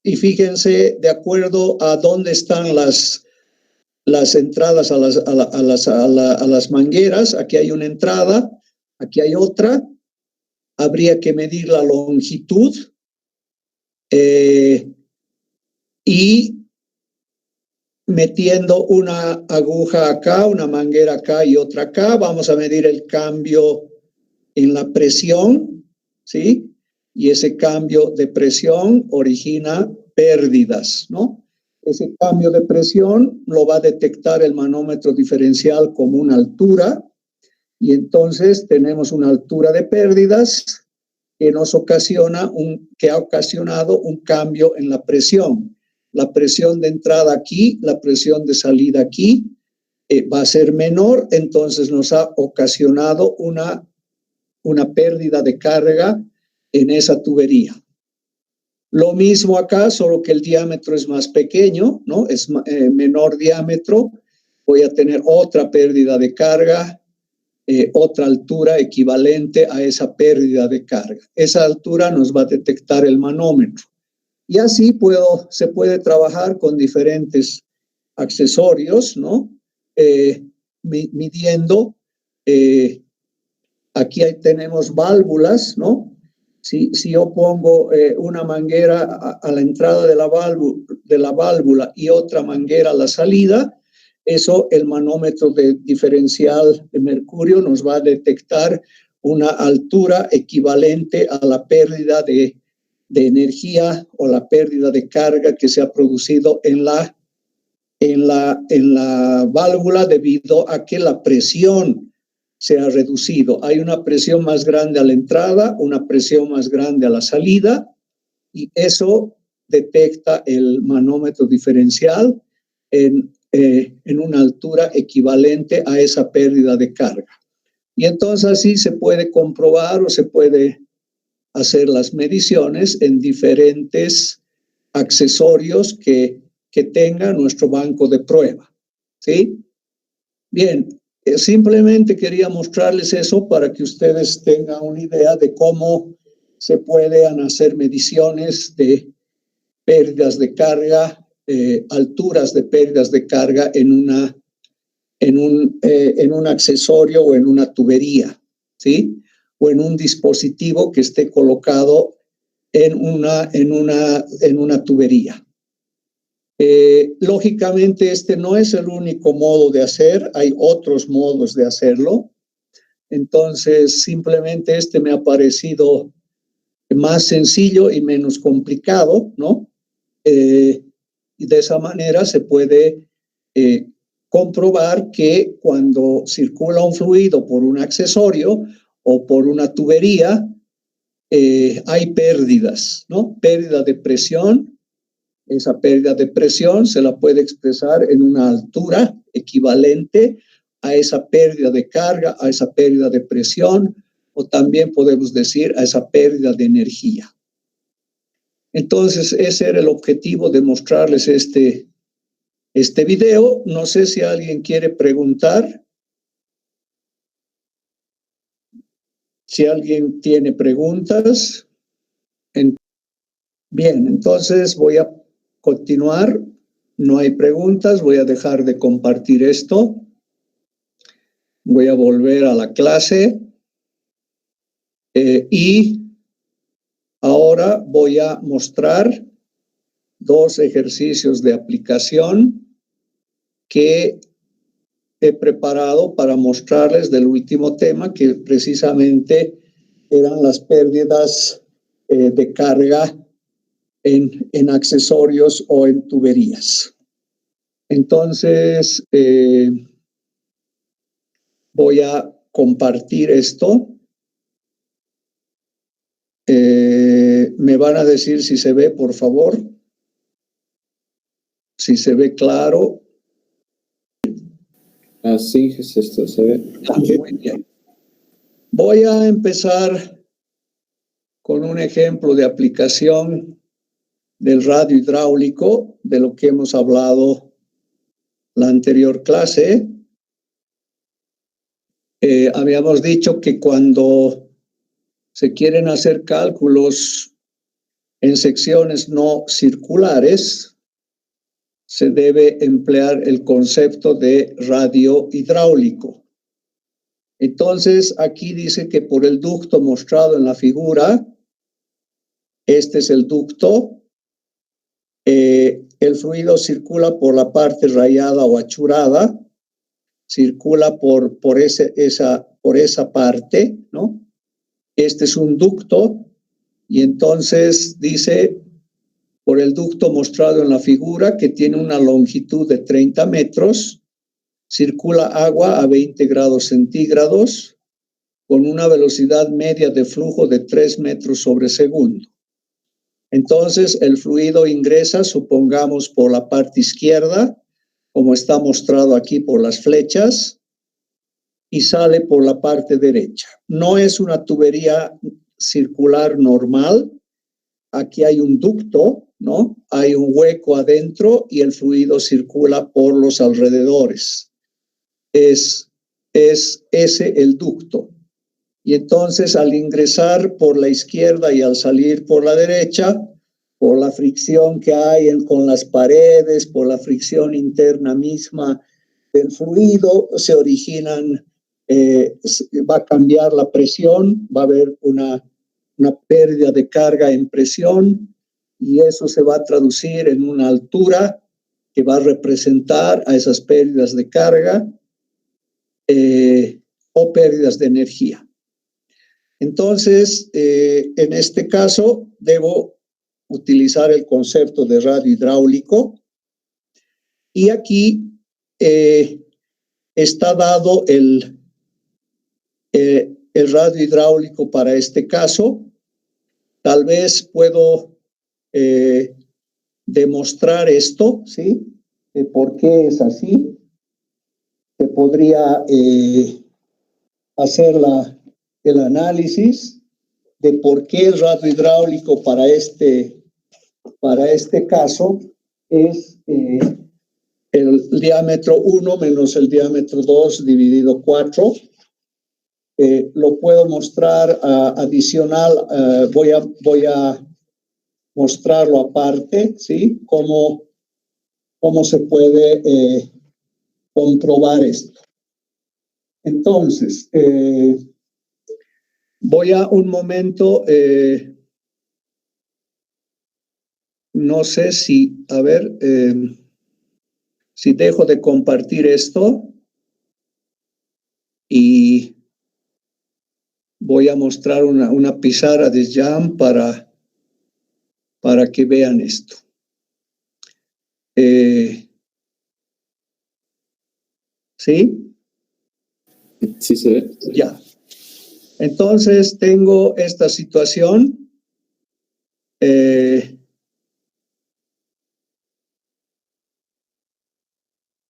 y fíjense de acuerdo a dónde están las entradas a las mangueras. Aquí hay una entrada, aquí hay otra. Habría que medir la longitud y metiendo una aguja acá, una manguera acá y otra acá, vamos a medir el cambio en la presión, ¿sí? Y ese cambio de presión origina pérdidas, ¿no? Ese cambio de presión lo va a detectar el manómetro diferencial como una altura, y entonces tenemos una altura de pérdidas que que ha ocasionado un cambio en la presión. La presión de entrada aquí, la presión de salida aquí, va a ser menor, entonces nos ha ocasionado una pérdida de carga en esa tubería. Lo mismo acá, solo que el diámetro es más pequeño, ¿no? Es menor diámetro, voy a tener otra pérdida de carga, otra altura equivalente a esa pérdida de carga. Esa altura nos va a detectar el manómetro. Y así se puede trabajar con diferentes accesorios, ¿no? Midiendo, aquí tenemos válvulas, ¿no? Si yo pongo una manguera a la entrada de la válvula y otra manguera a la salida, eso, el manómetro de diferencial de mercurio nos va a detectar una altura equivalente a la pérdida de energía o la pérdida de carga que se ha producido en la válvula debido a que la presión se ha reducido. Hay una presión más grande a la entrada, una presión más grande a la salida, y eso detecta el manómetro diferencial en una altura equivalente a esa pérdida de carga. Y entonces así se puede comprobar o se puede hacer las mediciones en diferentes accesorios que tenga nuestro banco de prueba, ¿sí? Bien, simplemente quería mostrarles eso para que ustedes tengan una idea de cómo se pueden hacer mediciones de pérdidas de carga, alturas de pérdidas de carga en un accesorio o en una tubería, ¿sí? O en un dispositivo que esté colocado en una tubería. Lógicamente, este no es el único modo de hacer, hay otros modos de hacerlo. Entonces, simplemente este me ha parecido más sencillo y menos complicado, ¿no? Y de esa manera se puede comprobar que cuando circula un fluido por un accesorio o por una tubería, hay pérdidas, ¿no? Pérdida de presión. Esa pérdida de presión se la puede expresar en una altura equivalente a esa pérdida de carga, a esa pérdida de presión, o también podemos decir a esa pérdida de energía. Entonces, ese era el objetivo de mostrarles este video. No sé si alguien quiere preguntar. Si alguien tiene preguntas. Bien, entonces voy a continuar. No hay preguntas. Voy a dejar de compartir esto. Voy a volver a la clase. Y ahora voy a mostrar dos ejercicios de aplicación que he preparado para mostrarles del último tema, que precisamente eran las pérdidas de carga en accesorios o en tuberías. Entonces, voy a compartir esto. Me van a decir si se ve, por favor. Si se ve claro. Así es esto, se ve. Muy bien. Voy a empezar con un ejemplo de aplicación del radio hidráulico, de lo que hemos hablado la anterior clase. Habíamos dicho que cuando se quieren hacer cálculos en secciones no circulares, se debe emplear el concepto de radio hidráulico. Entonces, aquí dice que por el ducto mostrado en la figura, este es el ducto, el fluido circula por la parte rayada o achurada, circula por esa parte, ¿no? Este es un ducto, y entonces dice, por el ducto mostrado en la figura, que tiene una longitud de 30 metros, circula agua a 20 grados centígrados con una velocidad media de flujo de 3 metros sobre segundo. Entonces, el fluido ingresa, supongamos, por la parte izquierda, como está mostrado aquí por las flechas, y sale por la parte derecha. No es una tubería circular normal. Aquí hay un ducto, ¿no? Hay un hueco adentro y el fluido circula por los alrededores. Es ese el ducto. Y entonces, al ingresar por la izquierda y al salir por la derecha, por la fricción que hay con las paredes, por la fricción interna misma del fluido, se originan, va a cambiar la presión, va a haber una pérdida de carga en presión, y eso se va a traducir en una altura que va a representar a esas pérdidas de carga o pérdidas de energía. Entonces, en este caso, debo utilizar el concepto de radio hidráulico, y aquí está dado el radio hidráulico para este caso. Tal vez puedo demostrar esto, ¿sí? ¿Por qué es así? Se podría hacer el análisis de por qué el radio hidráulico para este caso es el diámetro 1 menos el diámetro 2 dividido 4. Lo puedo mostrar adicional, voy a mostrarlo aparte, ¿sí? Cómo se puede comprobar esto. Entonces, voy a un momento no sé si, a ver, si dejo de compartir esto y voy a mostrar una pizarra de Jam para que vean esto. ¿Sí? Sí se ve. Ya. Entonces tengo esta situación.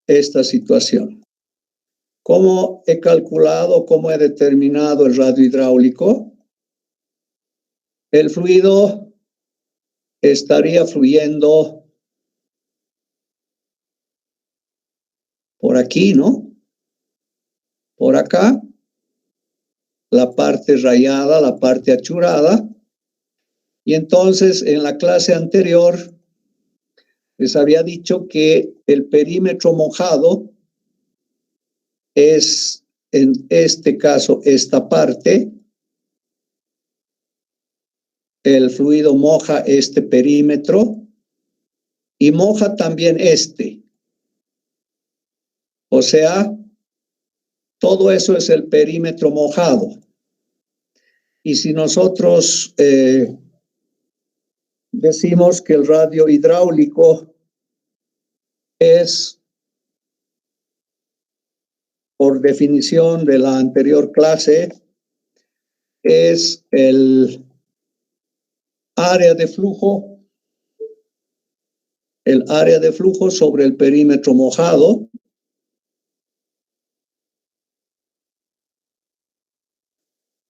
Esta situación. ¿Cómo he calculado, cómo he determinado el radio hidráulico? El fluido estaría fluyendo por aquí, ¿no? Por acá, la parte rayada, la parte achurada. Y entonces, en la clase anterior, les había dicho que el perímetro mojado es, en este caso, esta parte. El fluido moja este perímetro y moja también este. O sea, todo eso es el perímetro mojado. Y si nosotros decimos que el radio hidráulico es, por definición de la anterior clase, es el área de flujo, sobre el perímetro mojado.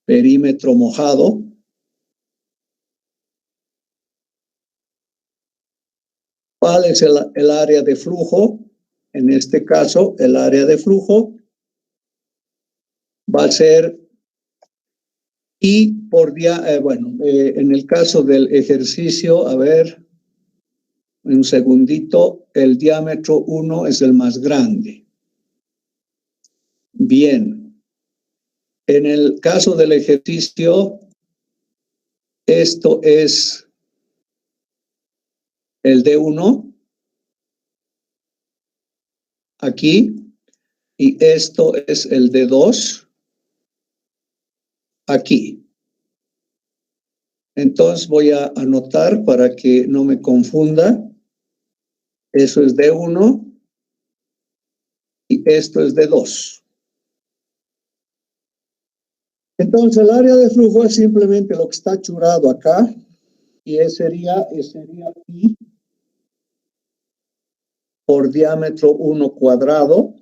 Perímetro mojado. ¿Cuál es el área de flujo? En este caso, el área de flujo va a ser I por en el caso del ejercicio, a ver, un segundito, el diámetro 1 es el más grande. Bien. En el caso del ejercicio, esto es el D1, aquí, y esto es el D2, aquí. Entonces voy a anotar para que no me confunda. Eso es D1 y esto es D2. Entonces el área de flujo es simplemente lo que está achurado acá y sería pi por diámetro 1 cuadrado.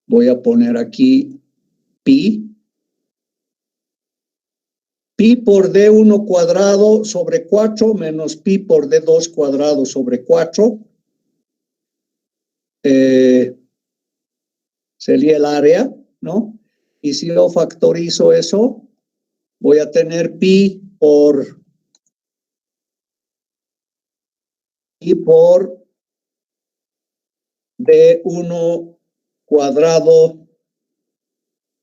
Voy a poner aquí pi. Pi por D1 cuadrado sobre 4 menos pi por D2 cuadrado sobre 4. Sería el área, ¿no? Y si yo factorizo eso, voy a tener pi por D1 cuadrado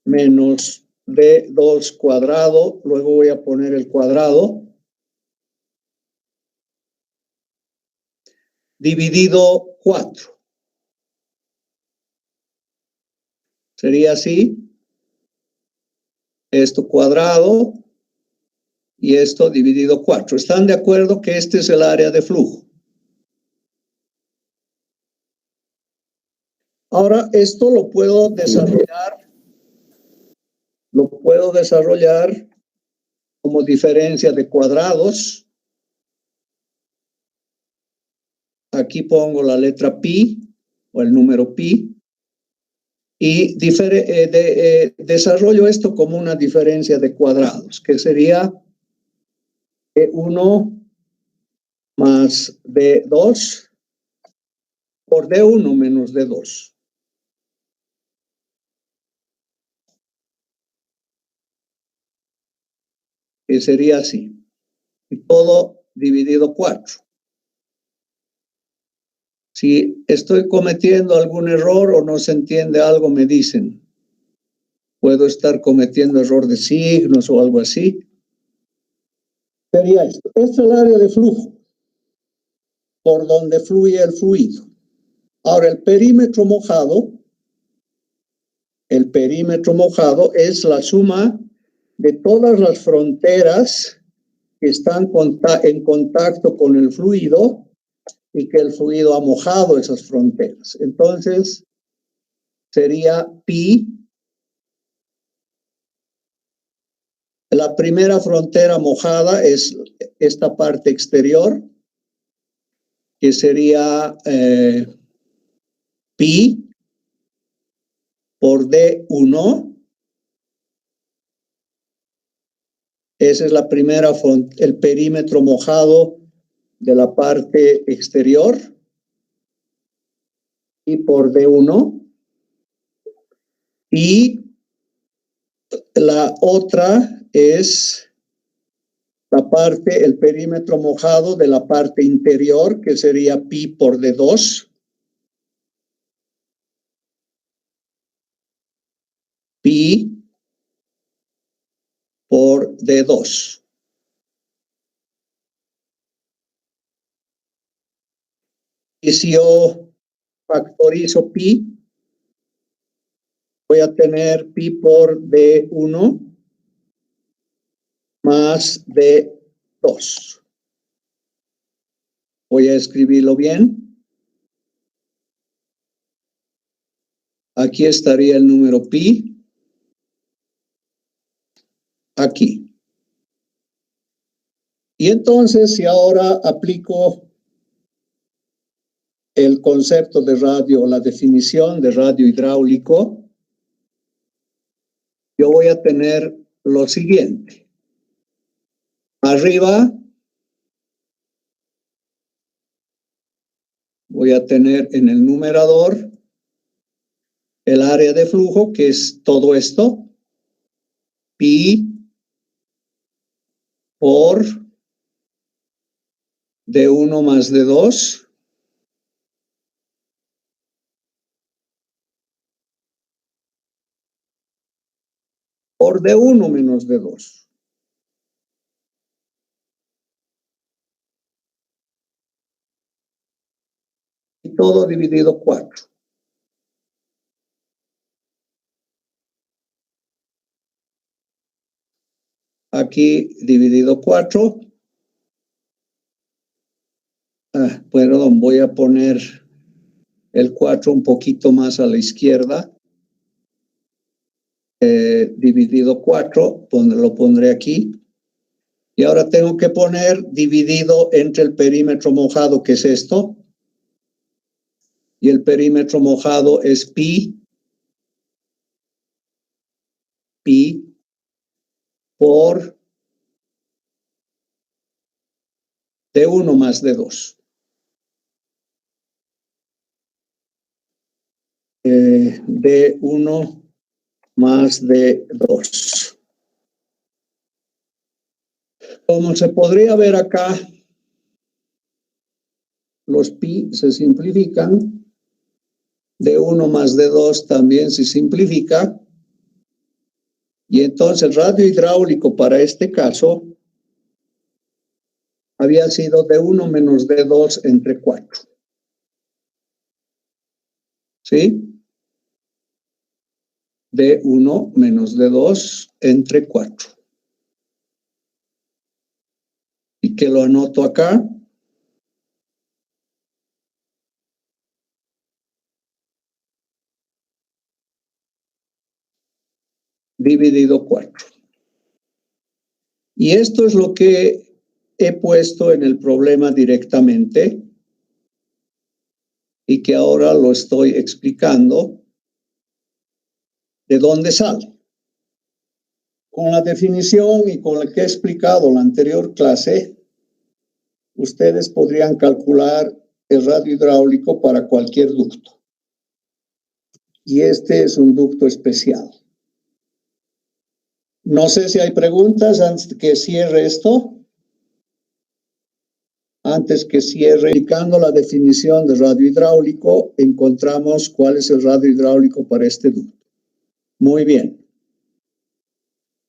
menos D2 cuadrado, luego voy a poner el cuadrado, dividido 4. Sería así, esto cuadrado y esto dividido 4. ¿Están de acuerdo que este es el área de flujo? Ahora, esto lo puedo desarrollar como diferencia de cuadrados. Aquí pongo la letra pi o el número pi y desarrollo esto como una diferencia de cuadrados, que sería D1 más D2 por D1 menos D2. Que sería así. Y todo dividido 4. Si estoy cometiendo algún error o no se entiende algo, me dicen. Puedo estar cometiendo error de signos o algo así. sería esto. Este es el área de flujo por donde fluye el fluido. Ahora, el perímetro mojado es la suma de todas las fronteras que están en contacto con el fluido y que el fluido ha mojado esas fronteras. Entonces, sería pi. La primera frontera mojada es esta parte exterior, que sería pi por D1. Esa es la primera el perímetro mojado de la parte exterior. Y por D1. Y la otra es el perímetro mojado de la parte interior, que sería pi por D2. Pi por D2. Y si yo factorizo pi, voy a tener pi por D1 más D2. Voy a escribirlo bien. Aquí estaría el número pi. Aquí. Y entonces, si ahora aplico el concepto de radio, la definición de radio hidráulico, yo voy a tener lo siguiente. Arriba voy a tener en el numerador el área de flujo, que es todo esto, pi por D1 más D2 por D1 menos D2. Y todo dividido 4. Aquí dividido 4. Perdón, voy a poner el 4 un poquito más a la izquierda. Dividido 4, lo pondré aquí. Y ahora tengo que poner dividido entre el perímetro mojado, que es esto. Y el perímetro mojado es pi por D1 más D2. D1 más D2. Como se podría ver acá, los pi se simplifican. D1 más D2 también se simplifica. Y entonces el radio hidráulico para este caso había sido D1 menos D2 entre 4. ¿Sí? D1 menos D2 entre 4. Y que lo anoto acá. Dividido 4. Y esto es lo que he puesto en el problema directamente y que ahora lo estoy explicando de dónde sale. Con la definición y con la que he explicado la anterior clase, ustedes podrían calcular el radio hidráulico para cualquier ducto. Y este es un ducto especial. No sé si hay preguntas antes de que cierre esto. Antes que cierre, explicando la definición de radio hidráulico, encontramos cuál es el radio hidráulico para este ducto. Muy bien.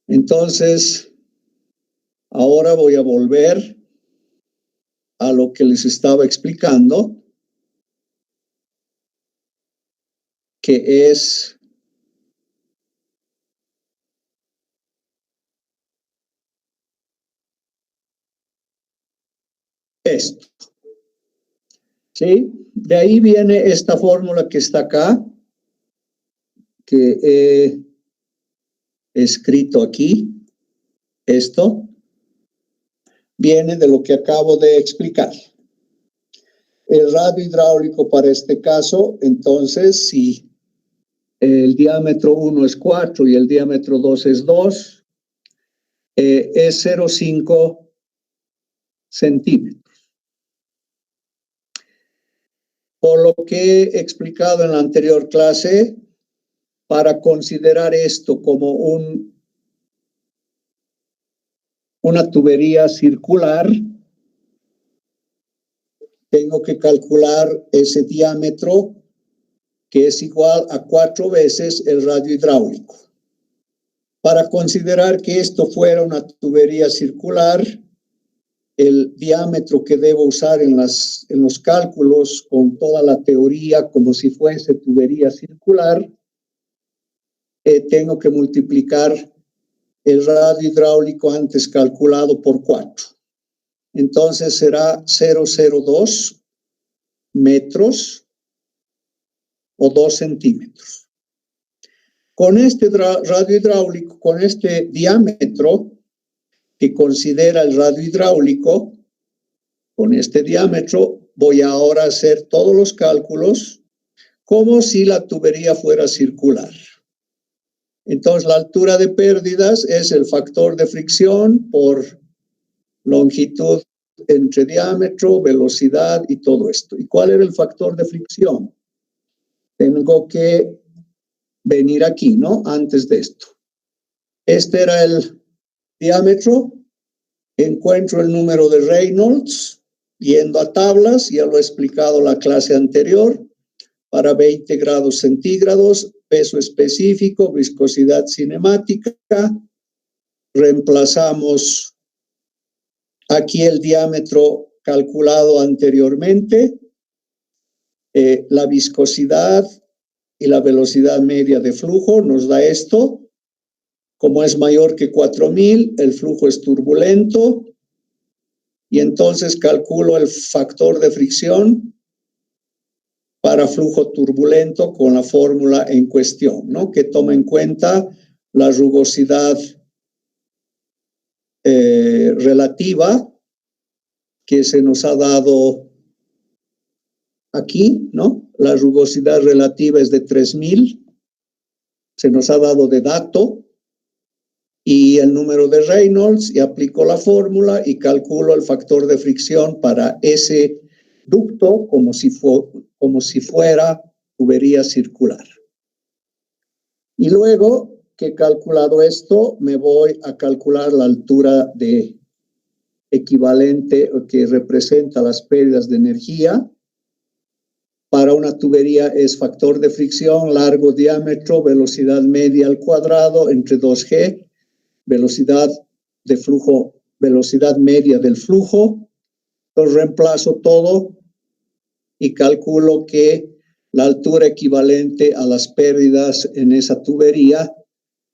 Entonces, Ahora voy a volver a lo que les estaba explicando, que es esto. ¿Sí? De ahí viene esta fórmula que está acá, que he escrito aquí. Esto viene de lo que acabo de explicar. El radio hidráulico para este caso, entonces, si el diámetro 1 es 4 y el diámetro 2 es 2, es 0,5 centímetros. Por lo que he explicado en la anterior clase, para considerar esto como una tubería circular, tengo que calcular ese diámetro que es igual a 4 veces el radio hidráulico. Para considerar que esto fuera una tubería circular, el diámetro que debo usar en los cálculos con toda la teoría como si fuese tubería circular, tengo que multiplicar el radio hidráulico antes calculado por 4. Entonces será 0,02 metros o 2 centímetros. Con este radio hidráulico, con este diámetro que considera el radio hidráulico, con este diámetro voy ahora a hacer todos los cálculos como si la tubería fuera circular. Entonces la altura de pérdidas es el factor de fricción por longitud entre diámetro, velocidad y todo esto. ¿Y cuál era el factor de fricción? Tengo que venir aquí, ¿no? Antes de esto. Este era el diámetro. Encuentro el número de Reynolds yendo a tablas, ya lo he explicado la clase anterior, para 20 grados centígrados, peso específico, viscosidad cinemática. Reemplazamos aquí el diámetro calculado anteriormente, la viscosidad y la velocidad media de flujo nos da esto. Como es mayor que 4000, el flujo es turbulento y entonces calculo el factor de fricción para flujo turbulento con la fórmula en cuestión, ¿no? Que toma en cuenta la rugosidad relativa que se nos ha dado aquí, ¿no? La rugosidad relativa es de 3000, se nos ha dado de dato, y el número de Reynolds, y aplico la fórmula y calculo el factor de fricción para ese ducto como si fuera tubería circular. Y luego que he calculado esto, me voy a calcular la altura de equivalente que representa las pérdidas de energía. Para una tubería es factor de fricción, largo, diámetro, velocidad media al cuadrado entre 2G, velocidad de flujo, velocidad media del flujo. Entonces reemplazo todo y calculo que la altura equivalente a las pérdidas en esa tubería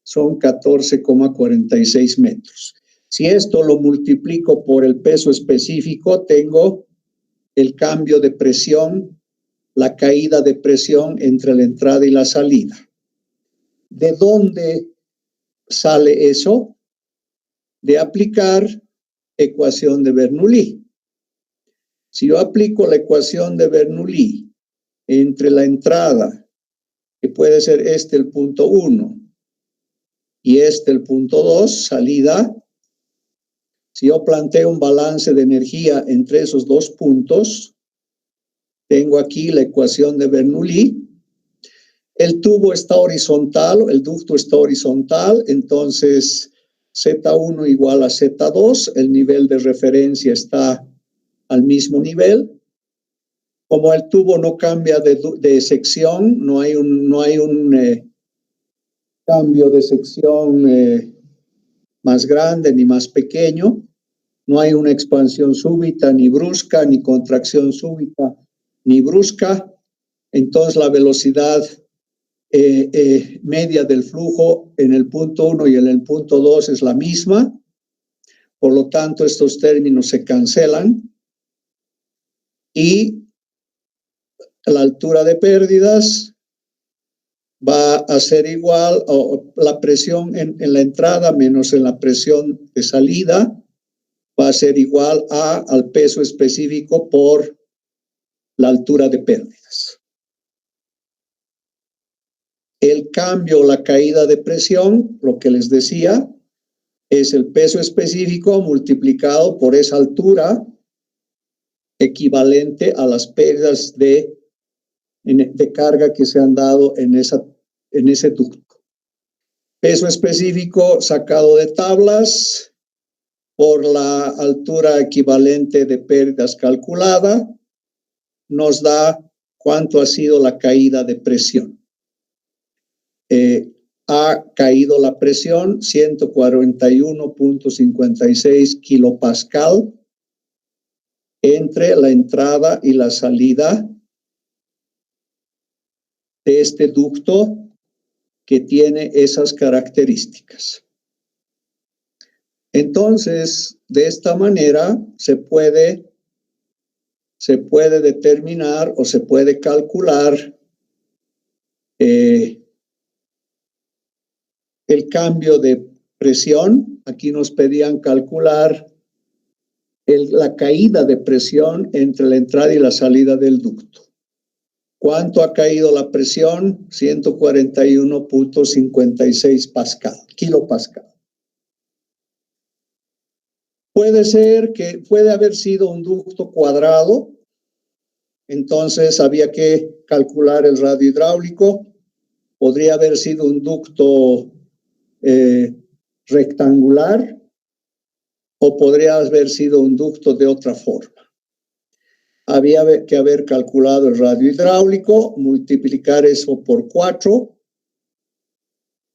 son 14,46 metros. Si esto lo multiplico por el peso específico, tengo el cambio de presión, la caída de presión entre la entrada y la salida. ¿De dónde sale eso? De aplicar ecuación de Bernoulli. Si yo aplico la ecuación de Bernoulli entre la entrada, que puede ser este el punto 1 y este el punto 2, salida, si yo planteo un balance de energía entre esos dos puntos, tengo aquí la ecuación de Bernoulli. El tubo está horizontal, el ducto está horizontal, entonces Z1 igual a Z2, el nivel de referencia está al mismo nivel. Como el tubo no cambia de sección, no hay un cambio de sección más grande ni más pequeño, No hay una expansión súbita ni brusca, ni contracción súbita ni brusca. Entonces la velocidad media del flujo en el punto 1 y en el punto 2 es la misma. Por lo tanto, estos términos se cancelan. Y la altura de pérdidas va a ser igual, o la presión en la entrada menos en la presión de salida va a ser igual al peso específico por la altura de pérdidas. El cambio, la caída de presión, lo que les decía, es el peso específico multiplicado por esa altura equivalente a las pérdidas de carga que se han dado en ese ducto. Peso específico sacado de tablas por la altura equivalente de pérdidas calculada nos da cuánto ha sido la caída de presión. Ha caído la presión 141.56 kilopascal entre la entrada y la salida de este ducto que tiene esas características. Entonces, de esta manera se puede determinar o se puede calcular el cambio de presión. Aquí nos pedían calcular la caída de presión entre la entrada y la salida del ducto. ¿Cuánto ha caído la presión? 141.56 kilopascal. Puede haber sido un ducto cuadrado, entonces había que calcular el radio hidráulico. Podría haber sido un ducto rectangular o podría haber sido un ducto de otra forma. Había que haber calculado el radio hidráulico, multiplicar eso por 4,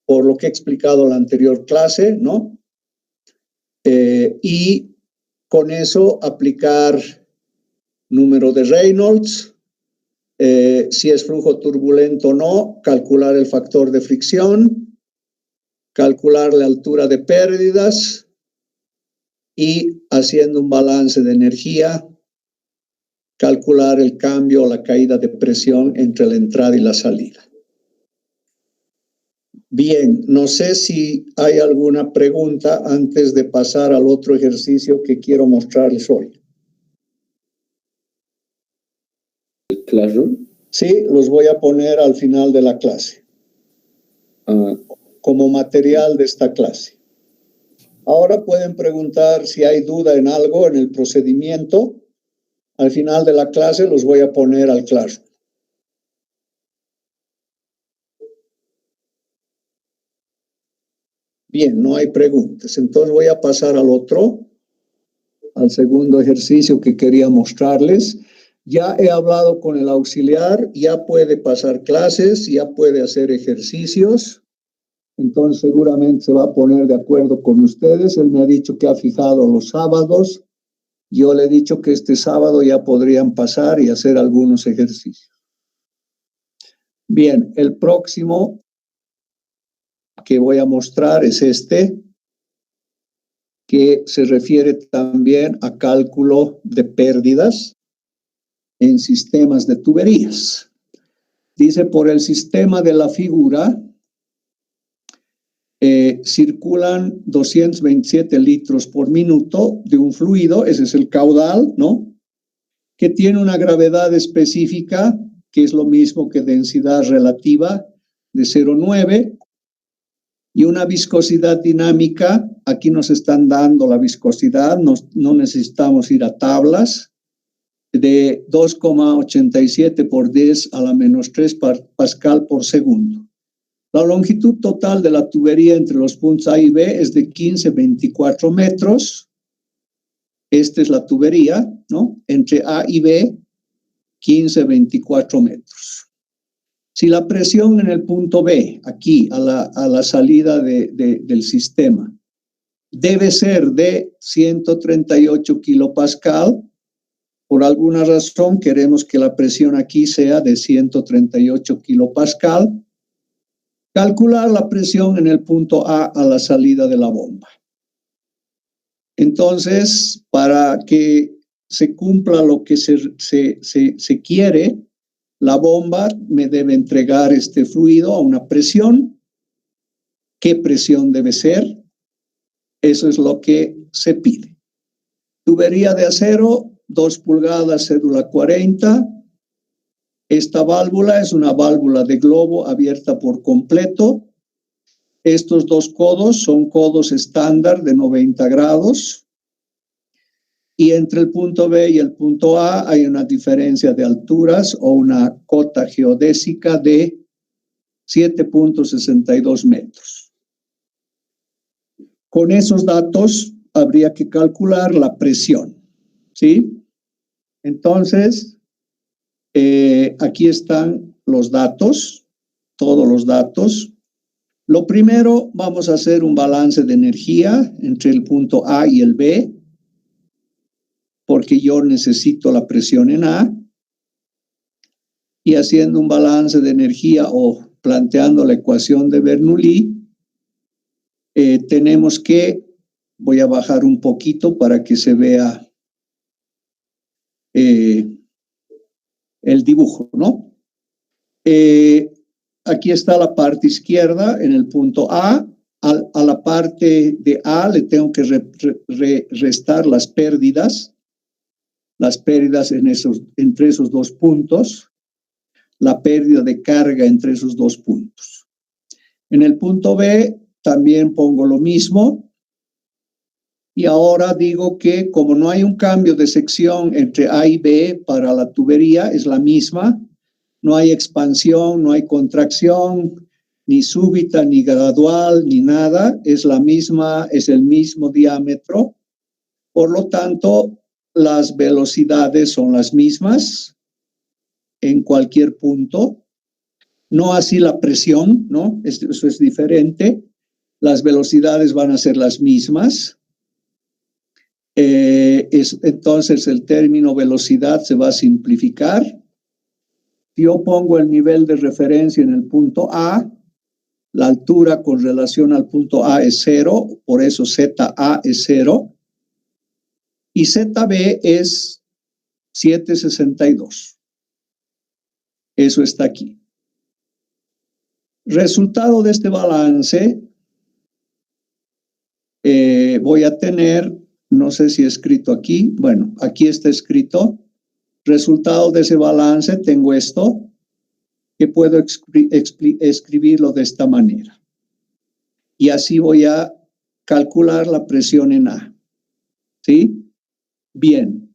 por lo que he explicado en la anterior clase, ¿no? Y con eso aplicar número de Reynolds, si es flujo turbulento o no, calcular el factor de fricción, calcular la altura de pérdidas y haciendo un balance de energía, calcular el cambio o la caída de presión entre la entrada y la salida. Bien, no sé si hay alguna pregunta antes de pasar al otro ejercicio que quiero mostrarles hoy. ¿El Classroom? Sí, los voy a poner al final de la clase, como material de esta clase. Ahora pueden preguntar si hay duda en algo en el procedimiento. Al final de la clase los voy a poner al Classroom. Bien, no hay preguntas. Entonces voy a pasar al segundo ejercicio que quería mostrarles. Ya he hablado con el auxiliar, ya puede pasar clases, ya puede hacer ejercicios. Entonces seguramente se va a poner de acuerdo con ustedes. Él me ha dicho que ha fijado los sábados. Yo le he dicho que este sábado ya podrían pasar y hacer algunos ejercicios. Bien, el próximo que voy a mostrar es este, que se refiere también a cálculo de pérdidas en sistemas de tuberías. Dice, por el sistema de la figura, circulan 227 litros por minuto de un fluido, ese es el caudal, ¿no? Que tiene una gravedad específica, que es lo mismo que densidad relativa de 0,9, y una viscosidad dinámica, aquí nos están dando la viscosidad, no necesitamos ir a tablas, de 2,87 por 10 a la menos 3 pascal por segundo. La longitud total de la tubería entre los puntos A y B es de 15,24 metros. Esta es la tubería, ¿no? Entre A y B, 15,24 metros. Si la presión en el punto B, aquí, a la salida del sistema, debe ser de 138 kilopascal. Por alguna razón queremos que la presión aquí sea de 138 kilopascal. Calcular la presión en el punto A la salida de la bomba. Entonces, para que se cumpla lo que se quiere, la bomba me debe entregar este fluido a una presión. ¿Qué presión debe ser? Eso es lo que se pide. Tubería de acero, 2 pulgadas, cédula 40. Esta válvula es una válvula de globo abierta por completo. Estos 2 codos son codos estándar de 90 grados. Y entre el punto B y el punto A hay una diferencia de alturas o una cota geodésica de 7.62 metros. Con esos datos habría que calcular la presión, ¿sí? Entonces, aquí están los datos, todos los datos. Lo primero, vamos a hacer un balance de energía entre el punto A y el B, porque yo necesito la presión en A. Y haciendo un balance de energía o planteando la ecuación de Bernoulli, tenemos que, voy a bajar un poquito para que se vea el dibujo, ¿no? Aquí está la parte izquierda en el punto A. A la parte de A le tengo que restar las pérdidas entre esos 2 puntos, la pérdida de carga entre esos 2 puntos. En el punto B también pongo lo mismo. Y ahora digo que como no hay un cambio de sección entre A y B para la tubería, es la misma. No hay expansión, no hay contracción, ni súbita, ni gradual, ni nada. Es la misma, es el mismo diámetro. Por lo tanto, las velocidades son las mismas en cualquier punto. No así la presión, ¿no? Eso es diferente. Las velocidades van a ser las mismas. Entonces el término velocidad se va a simplificar. Yo pongo el nivel de referencia en el punto A. La altura con relación al punto A es 0, por eso ZA es 0. Y ZB es 762. Eso está aquí. Resultado de este balance, voy a tener, no sé si he escrito aquí, bueno, aquí está escrito. Resultado de ese balance, tengo esto, que puedo escribirlo de esta manera. Y así voy a calcular la presión en A. ¿Sí? Bien.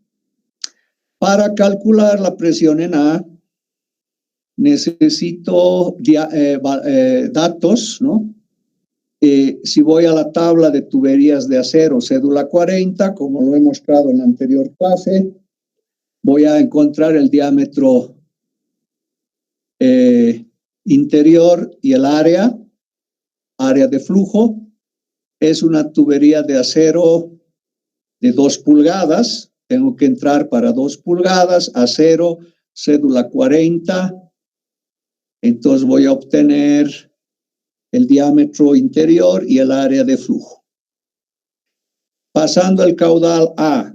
Para calcular la presión en A, necesito datos, ¿no? Si voy a la tabla de tuberías de acero, cédula 40, como lo he mostrado en la anterior clase, voy a encontrar el diámetro interior y el área de flujo. Es una tubería de acero de 2 pulgadas. Tengo que entrar para 2 pulgadas, acero, cédula 40. Entonces voy a obtener el diámetro interior y el área de flujo. Pasando el caudal a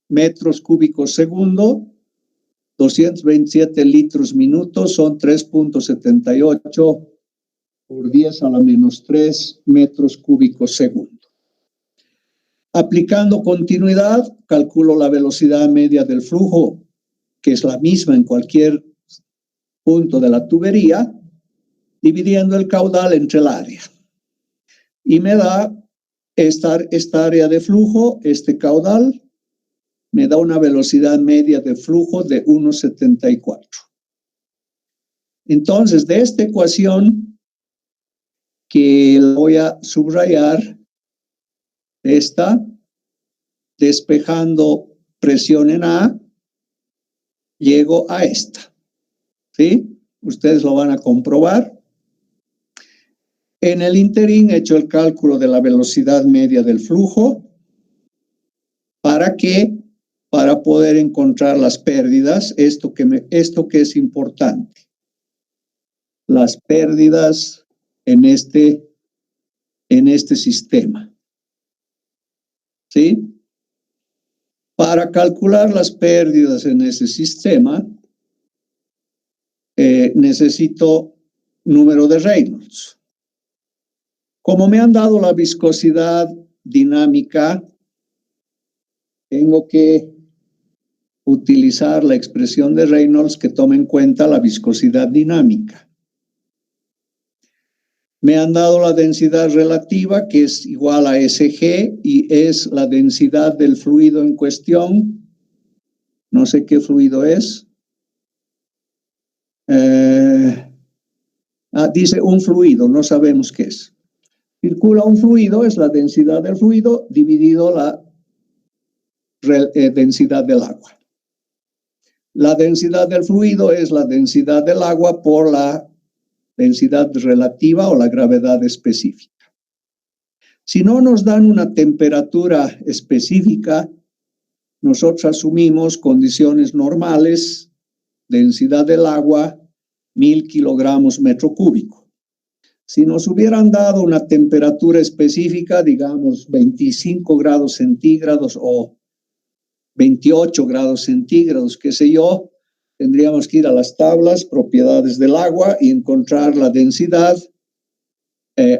metros cúbicos segundo, 227 litros minutos son 3.78 por 10 a la menos 3 metros cúbicos segundo. Aplicando continuidad, calculo la velocidad media del flujo, que es la misma en cualquier punto de la tubería, dividiendo el caudal entre el área. Y me da esta área de flujo, este caudal, me da una velocidad media de flujo de 1.74. Entonces, de esta ecuación, que la voy a subrayar, esta, despejando presión en A, llego a esta. ¿Sí? Ustedes lo van a comprobar. En el interín he hecho el cálculo de la velocidad media del flujo. ¿Para qué? Para poder encontrar las pérdidas, esto que es importante. Las pérdidas en este sistema. ¿Sí? Para calcular las pérdidas en ese sistema, necesito número de Reynolds. Como me han dado la viscosidad dinámica, tengo que utilizar la expresión de Reynolds que tome en cuenta la viscosidad dinámica. Me han dado la densidad relativa, que es igual a SG, y es la densidad del fluido en cuestión. No sé qué fluido es. Dice un fluido, no sabemos qué es. Circula un fluido, es la densidad del fluido, dividido la densidad del agua. La densidad del fluido es la densidad del agua por la densidad relativa o la gravedad específica. Si no nos dan una temperatura específica, nosotros asumimos condiciones normales, densidad del agua, 1000 kilogramos metro cúbico. Si nos hubieran dado una temperatura específica, digamos 25 grados centígrados o 28 grados centígrados, qué sé yo, tendríamos que ir a las tablas, propiedades del agua y encontrar la densidad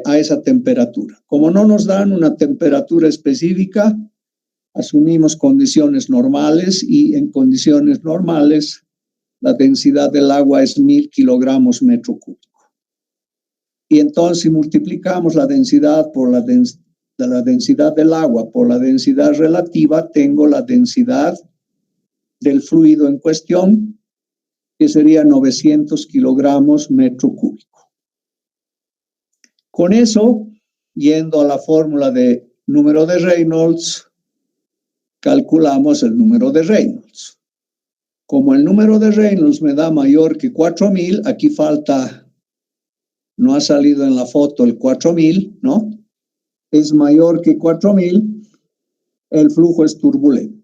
a esa temperatura. Como no nos dan una temperatura específica, asumimos condiciones normales y en condiciones normales la densidad del agua es 1000 kilogramos metro cúbico. Y entonces si multiplicamos la densidad por la densidad del agua por la densidad relativa, tengo la densidad del fluido en cuestión, que sería 900 kilogramos metro cúbico. Con eso, yendo a la fórmula de número de Reynolds, calculamos el número de Reynolds. Como el número de Reynolds me da mayor que 4000, aquí falta, no ha salido en la foto el 4000, ¿no? Es mayor que 4000, el flujo es turbulento.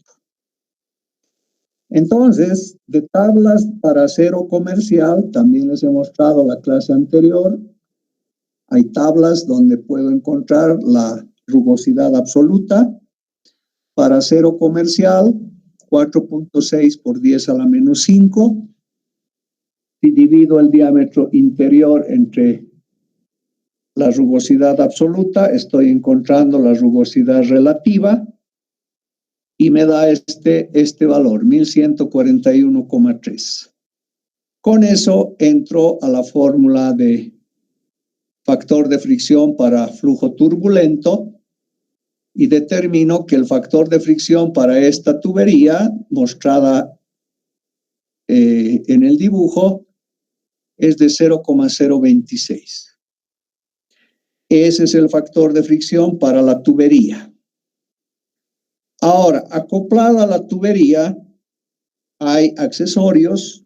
Entonces, de tablas para acero comercial, también les he mostrado la clase anterior, hay tablas donde puedo encontrar la rugosidad absoluta. Para acero comercial, 4.6 por 10 a la menos 5. Si divido el diámetro interior entre la rugosidad absoluta, estoy encontrando la rugosidad relativa y me da este valor, 1141,3. Con eso entro a la fórmula de factor de fricción para flujo turbulento y determino que el factor de fricción para esta tubería mostrada en el dibujo es de 0,026. Ese es el factor de fricción para la tubería. Ahora, acoplada a la tubería hay accesorios.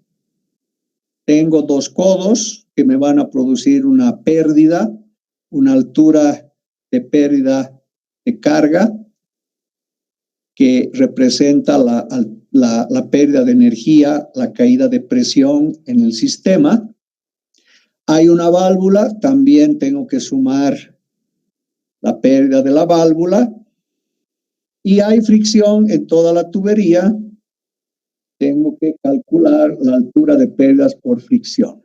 Tengo 2 codos que me van a producir una pérdida, una altura de pérdida de carga que representa la pérdida de energía, la caída de presión en el sistema. Hay una válvula, también tengo que sumar la pérdida de la válvula. Y hay fricción en toda la tubería, tengo que calcular la altura de pérdidas por fricción.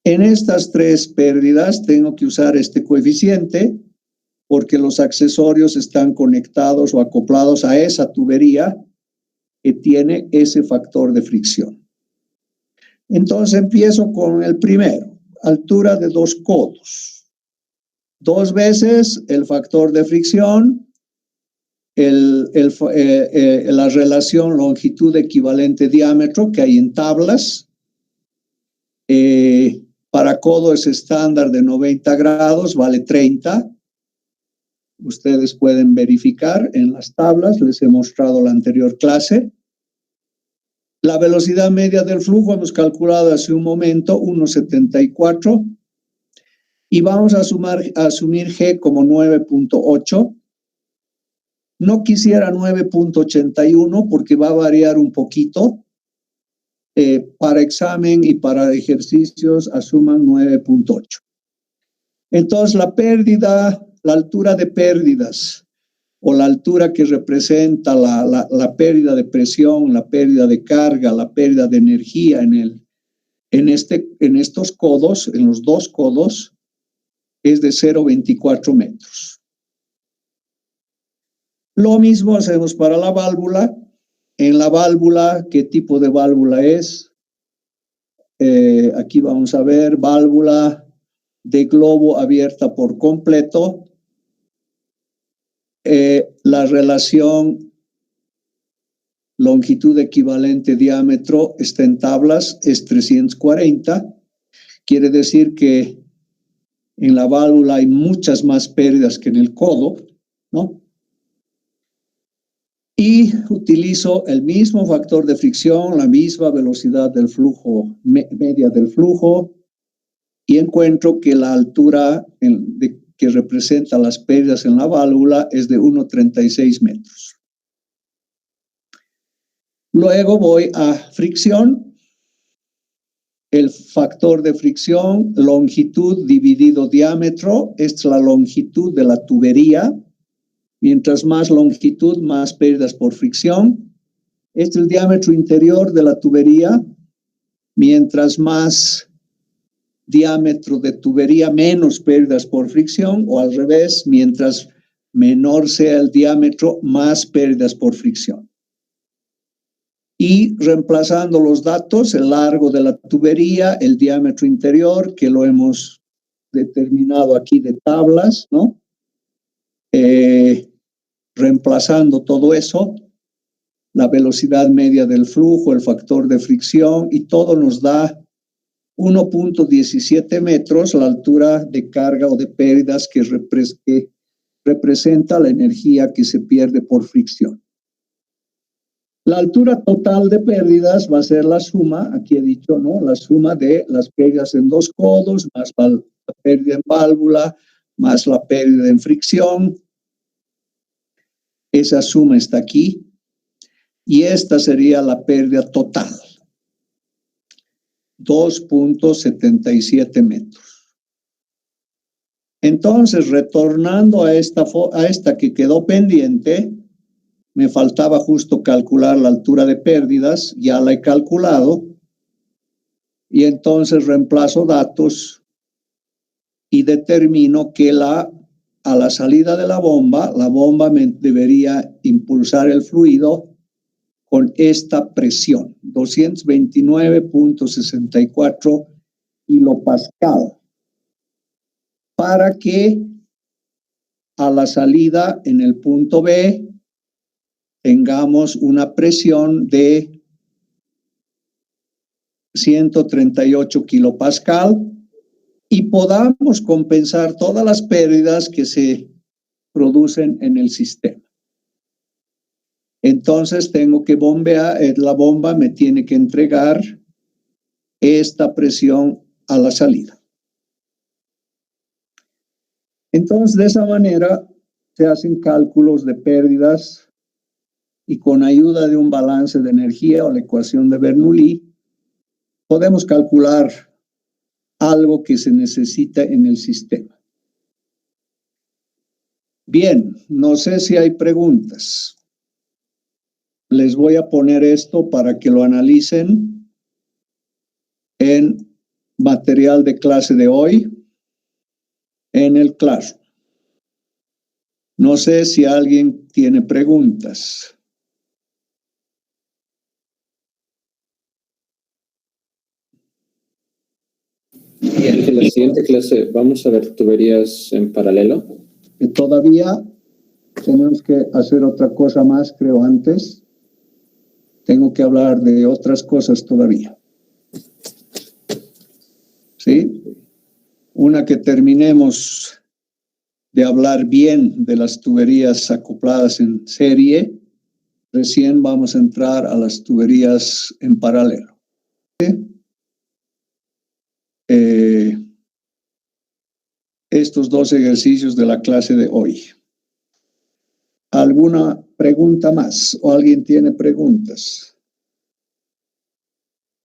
En estas 3 pérdidas tengo que usar este coeficiente porque los accesorios están conectados o acoplados a esa tubería que tiene ese factor de fricción. Entonces empiezo con el primero, altura de 2 codos. 2 veces el factor de fricción, la relación longitud equivalente diámetro que hay en tablas. Para codo es estándar de 90 grados, vale 30. Ustedes pueden verificar en las tablas, les he mostrado la anterior clase. La velocidad media del flujo hemos calculado hace un momento, 1.74. Y vamos a asumir G como 9.8. No quisiera 9.81 porque va a variar un poquito. Para examen y para ejercicios asuman 9.8. Entonces la pérdida, la altura de pérdidas o la altura que representa la pérdida de presión, la pérdida de carga, la pérdida de energía en estos codos, en los dos codos, es de 0.24 metros. Lo mismo hacemos para la válvula. En la válvula, ¿qué tipo de válvula es? Aquí vamos a ver válvula de globo abierta por completo. La relación longitud equivalente diámetro está en tablas, es 340. Quiere decir que en la válvula hay muchas más pérdidas que en el codo, ¿no? Y utilizo el mismo factor de fricción, la misma velocidad del flujo, media del flujo, y encuentro que la altura que representa las pérdidas en la válvula es de 1,36 metros. Luego voy a fricción. El factor de fricción, longitud dividido diámetro, esta es la longitud de la tubería. Mientras más longitud, más pérdidas por fricción. Este es el diámetro interior de la tubería. Mientras más diámetro de tubería, menos pérdidas por fricción, o al revés, mientras menor sea el diámetro, más pérdidas por fricción. Y reemplazando los datos, el largo de la tubería, el diámetro interior, que lo hemos determinado aquí de tablas, ¿no? Reemplazando todo eso, la velocidad media del flujo, el factor de fricción, y todo nos da 1.17 metros, la altura de carga o de pérdidas que representa la energía que se pierde por fricción. La altura total de pérdidas va a ser la suma, aquí he dicho, ¿no? La suma de las pérdidas en dos codos, más la pérdida en válvula, más la pérdida en fricción. Esa suma está aquí. Y esta sería la pérdida total. 2.77 metros. Entonces, retornando a esta que quedó pendiente, me faltaba justo calcular la altura de pérdidas, ya la he calculado, y entonces reemplazo datos y determino que a la salida de la bomba me debería impulsar el fluido con esta presión, 229.64 kilopascal, para que a la salida en el punto B tengamos una presión de 138 kilopascal y podamos compensar todas las pérdidas que se producen en el sistema. Entonces tengo que bombear, la bomba me tiene que entregar esta presión a la salida. Entonces de esa manera se hacen cálculos de pérdidas y con ayuda de un balance de energía o la ecuación de Bernoulli podemos calcular algo que se necesita en el sistema. Bien, no sé si hay preguntas. Les voy a poner esto para que lo analicen en material de clase de hoy, en el Classroom. No sé si alguien tiene preguntas. En la siguiente clase vamos a ver tuberías en paralelo. Todavía tenemos que hacer otra cosa más, creo, antes. Tengo que hablar de otras cosas todavía. ¿Sí? Una que terminemos de hablar bien de las tuberías acopladas en serie, recién vamos a entrar a las tuberías en paralelo. estos dos ejercicios de la clase de hoy. ¿Alguna pregunta más? ¿O alguien tiene preguntas?